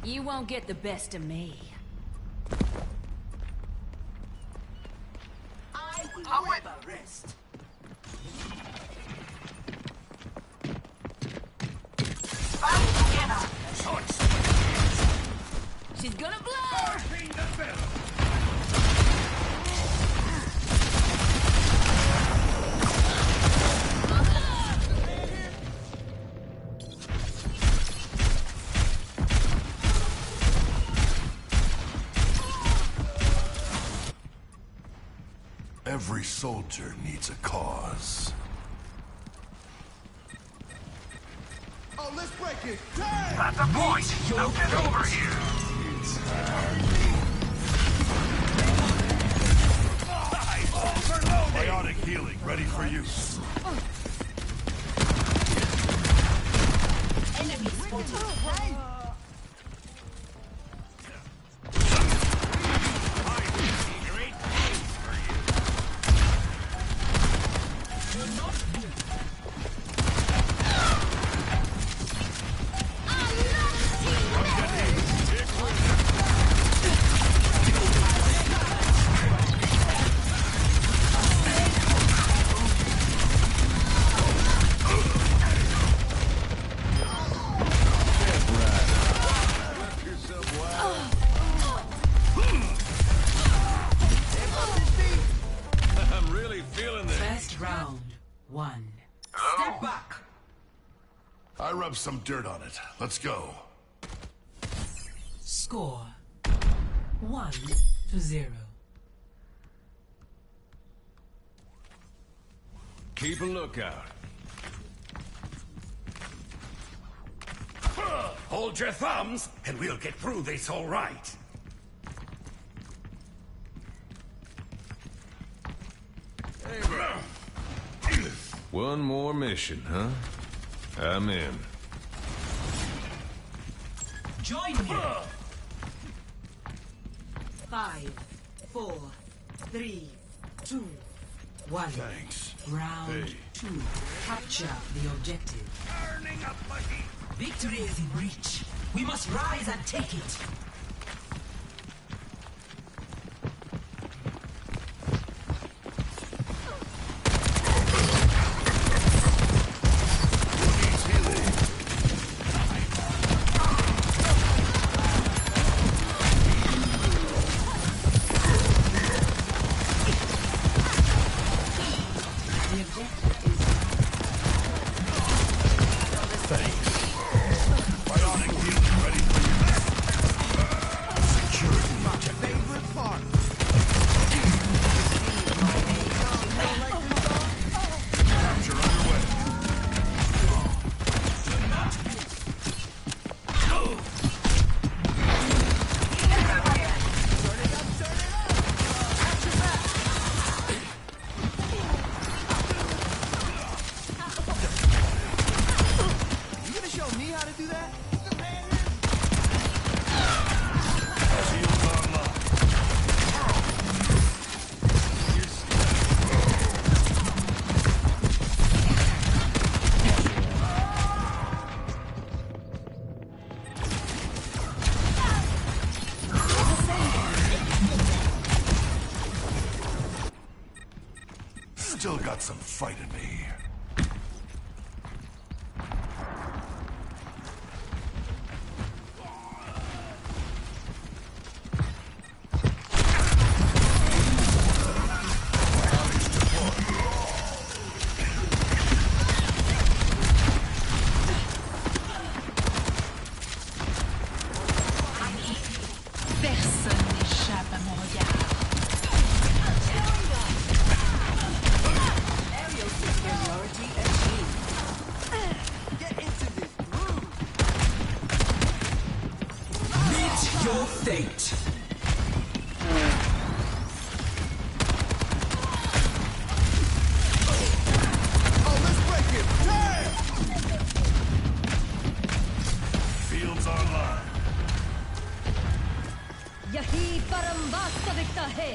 You won't get the best of me. I will never rest. She's gonna blow! Every soldier needs a cause. Oh, let's break it. Damn! That's a point. Now get over here. Biotic healing ready for use. Enemy spotted. I'm really feeling this. First round, 1. Step back. I rubbed some dirt on it. Let's go. Score 1-0. Keep a lookout. Hold your thumbs, and we'll get through this all right. One more mission, huh? I'm in. Join me. 5, 4, 3, 2, 1. Thanks. Round Hey. 2. Capture the objective. Turning up my heat. Victory is in reach. We must rise and take it. The objective is Bionic healing ready for use. Security. My favorite part. Capture underway. You gonna show me how to do that? Shields online. Still got some fight in me. personne your fate. Oh, let's break it! Damn! Fields online. यही परम वास्तविकता है.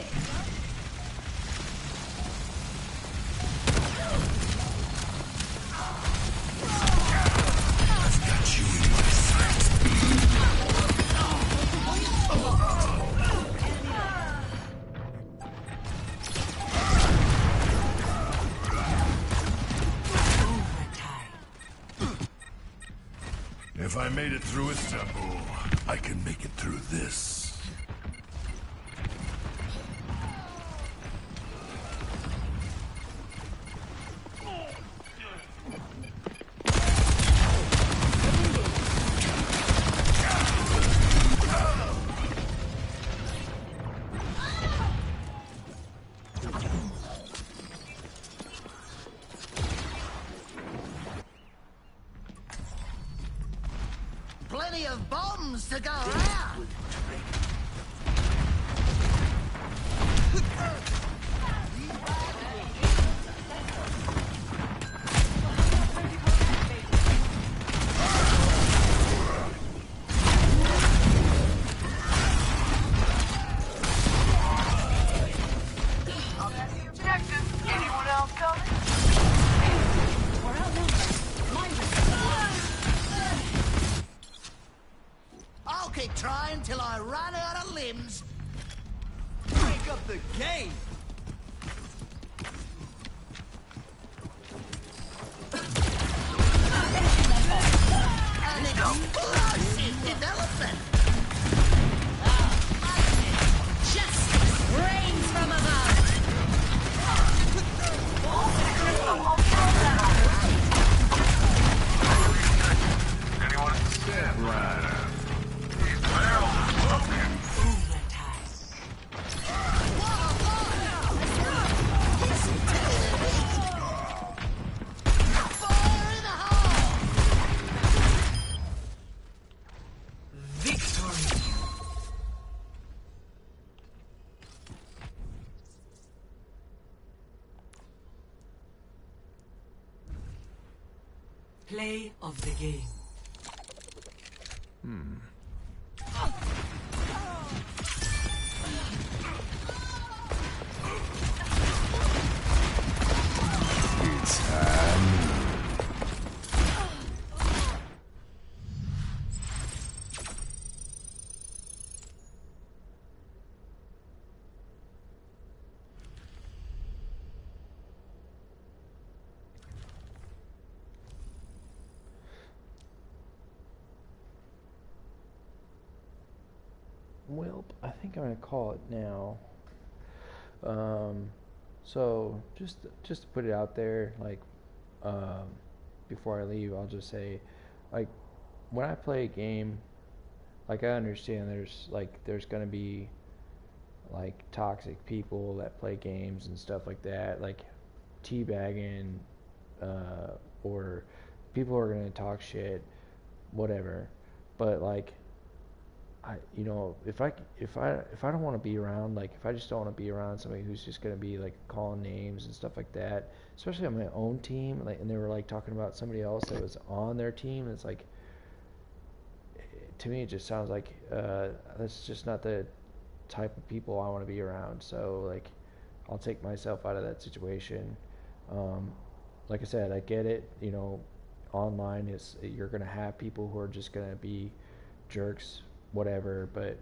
I've got you in my sight. If I made it through its temple, I can make it through this. Plenty of bombs to go around. Objective. Anyone else coming? I'll keep trying till I run out of limbs. Break up the game! An explosive development. Justice reigns from above. Anyone? Stand right up. These barrels are smoking. Fire in the hole. Victory. Play of the game. It's time. Well, I think I'm gonna call it now. So just to put it out there, like, before I leave, I'll just say, like, when I play a game, like, I understand there's gonna be like toxic people that play games and stuff like that, like teabagging, or people who are gonna talk shit, whatever. But like, if I don't want to be around, like, if I just don't want to be around somebody who's just gonna be like calling names and stuff like that, especially on my own team, like, and they were like talking about somebody else that was on their team, and it's like, to me, it just sounds like that's just not the type of people I want to be around. So like, I'll take myself out of that situation. Like I said, I get it. Online is, you're gonna have people who are just gonna be jerks, whatever. But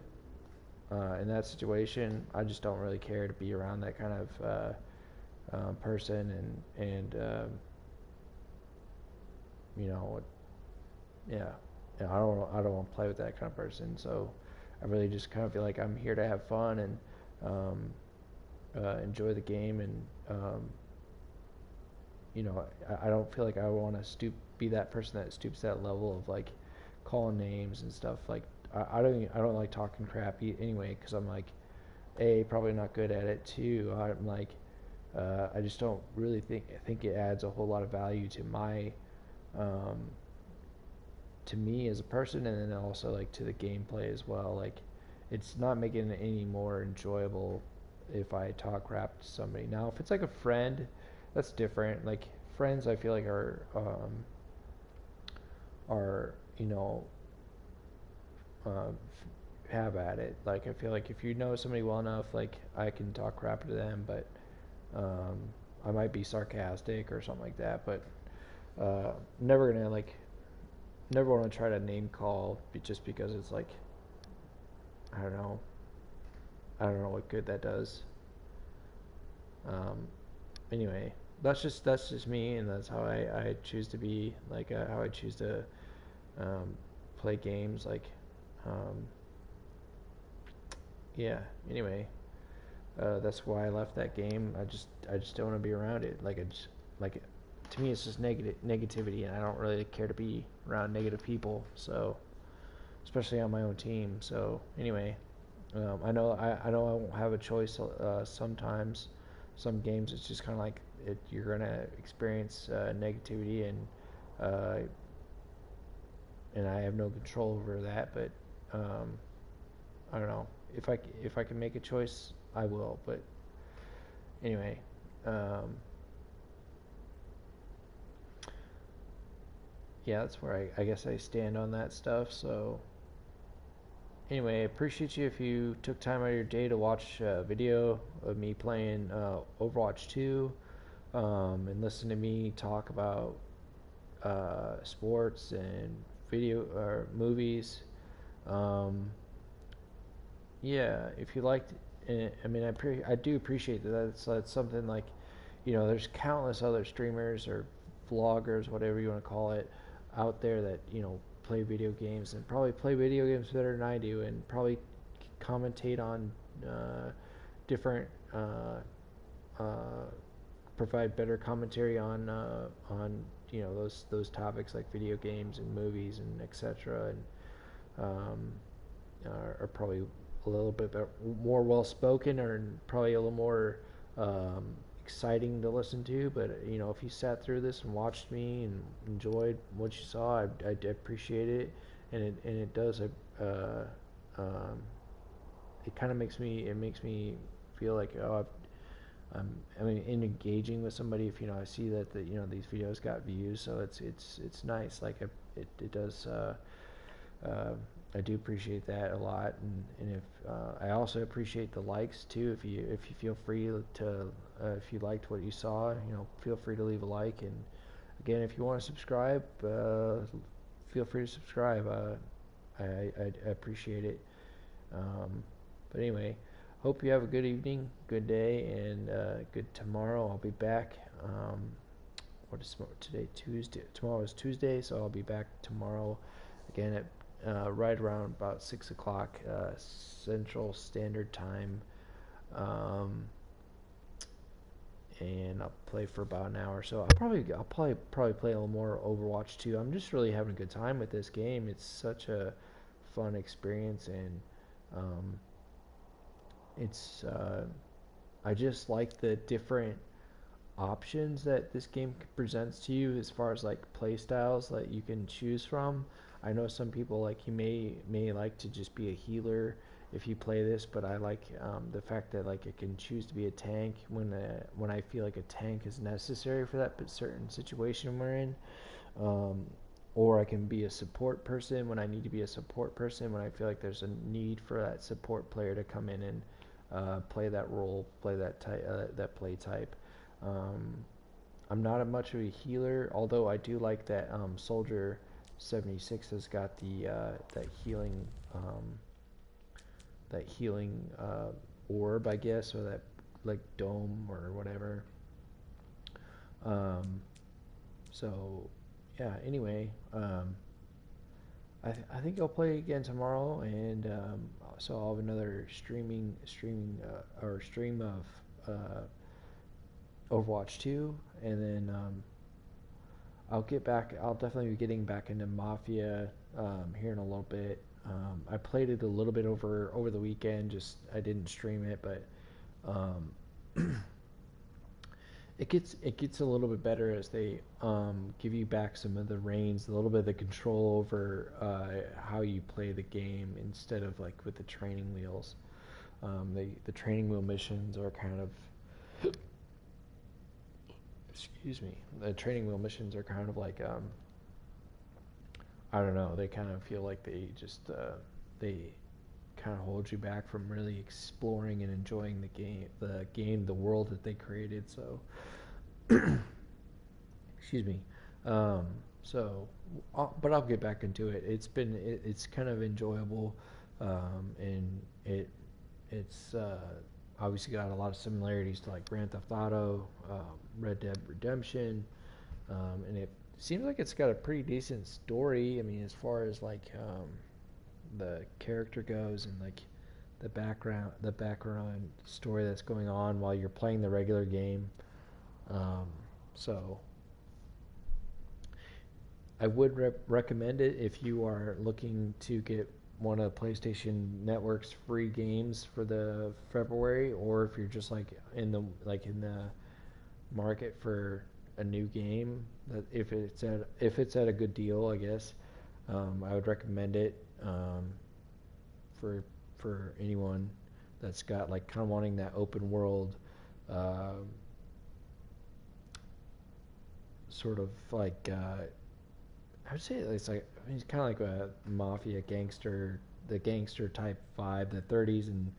in that situation, I just don't really care to be around that kind of person, and yeah, I don't want to play with that kind of person. So I really just kind of feel like I'm here to have fun and enjoy the game, and I don't feel like I want to be that person that stoops to that level of like calling names and stuff. Like, I don't like talking crap anyway, because I'm like, probably not good at it. Two, I'm like, I just don't really think it adds a whole lot of value to to me as a person, and then also like to the gameplay as well. Like, it's not making it any more enjoyable if I talk crap to somebody. Now, if it's like a friend, that's different. Like friends, I feel like are have at it. Like I feel like if you know somebody well enough, like I can talk crap to them, but I might be sarcastic or something like that. But never gonna never want to try to name call just because it's like I don't know. I don't know what good that does. Anyway, that's just me, and that's how I choose to be, like how I choose to play games. Like, yeah. Anyway, that's why I left that game. I just don't want to be around it. Like to me, it's just negativity, and I don't really care to be around negative people. So, especially on my own team. So anyway. I know I won't have a choice sometimes. Some games it's just kind of like you're gonna experience negativity uh, and I have no control over that. But I don't know if I can make a choice, I will. But anyway, yeah, that's where I guess I stand on that stuff. So. Anyway, I appreciate you if you took time out of your day to watch a video of me playing Overwatch 2 and listen to me talk about sports and video or movies. Yeah, if you liked it, I mean, I do appreciate that. That's something like, there's countless other streamers or vloggers, whatever you want to call it, out there that play video games and probably play video games better than I do, and probably commentate on different provide better commentary on those topics like video games and movies and etc. And are probably a little bit more well spoken, or probably a little more exciting to listen to. But if you sat through this and watched me and enjoyed what you saw, I appreciate it, and it does it kind of makes me feel like I mean, in engaging with somebody, if I see that these videos got views, so it's nice. Like it does. I do appreciate that a lot, and if I also appreciate the likes too. If you feel free to if you liked what you saw, feel free to leave a like. And again, if you want to subscribe, feel free to subscribe. I appreciate it. But anyway, hope you have a good evening, good day, and good tomorrow. I'll be back. What is today? Tuesday. Tomorrow is Tuesday, so I'll be back tomorrow again at right around about 6 o'clock Central Standard Time, and I'll play for about an hour. So I'll probably play a little more Overwatch 2. I'm just really having a good time with this game. It's such a fun experience, and it's I just like the different options that this game presents to you as far as like play styles that you can choose from. I know some people like you may like to just be a healer if you play this, but I like the fact that like it can choose to be a tank when I feel like a tank is necessary for that certain situation we're in, or I can be a support person when I need to be a support person, when I feel like there's a need for that support player to come in and play that role, play that play type. I'm not much of a healer, although I do like that Soldier 76 has got the that healing orb, I guess, or that like dome or whatever. So yeah. Anyway, I think I'll play again tomorrow, and so I'll have another stream of Overwatch 2, and then I'll definitely be getting back into Mafia here in a little bit. I played it a little bit over the weekend, just I didn't stream it, but it gets a little bit better as they give you back some of the reins, a little bit of the control over how you play the game instead of like with the training wheels. The training wheel missions are kind of excuse me. The training wheel missions are kind of like I don't know. They kind of feel like they just they kind of hold you back from really exploring and enjoying the world that they created. So, excuse me. So, but I'll get back into it. It's kind of enjoyable, and it's obviously got a lot of similarities to like Grand Theft Auto, Red Dead Redemption, and it seems like it's got a pretty decent story. I mean, as far as like the character goes and like the background story that's going on while you're playing the regular game. So I would recommend it if you are looking to get one of PlayStation Network's free games for the February, or if you're just like in the market for a new game, that if it's at a good deal, I guess I would recommend it for anyone that's got like kind of wanting that open world sort of like I would say it's like, I mean, it's kind of like a mafia gangster, the gangster type vibe, the 30s and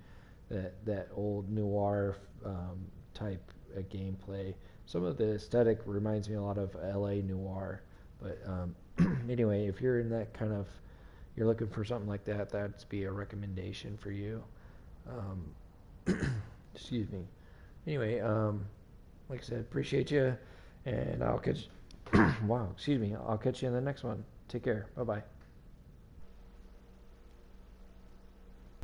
that old noir type gameplay. Some of the aesthetic reminds me a lot of LA noir, but anyway, if you're in that kind of, you're looking for something like that, that'd be a recommendation for you. Excuse me. Anyway, like I said, appreciate you, and I'll catch. Wow, excuse me. I'll catch you in the next one. Take care. Bye bye.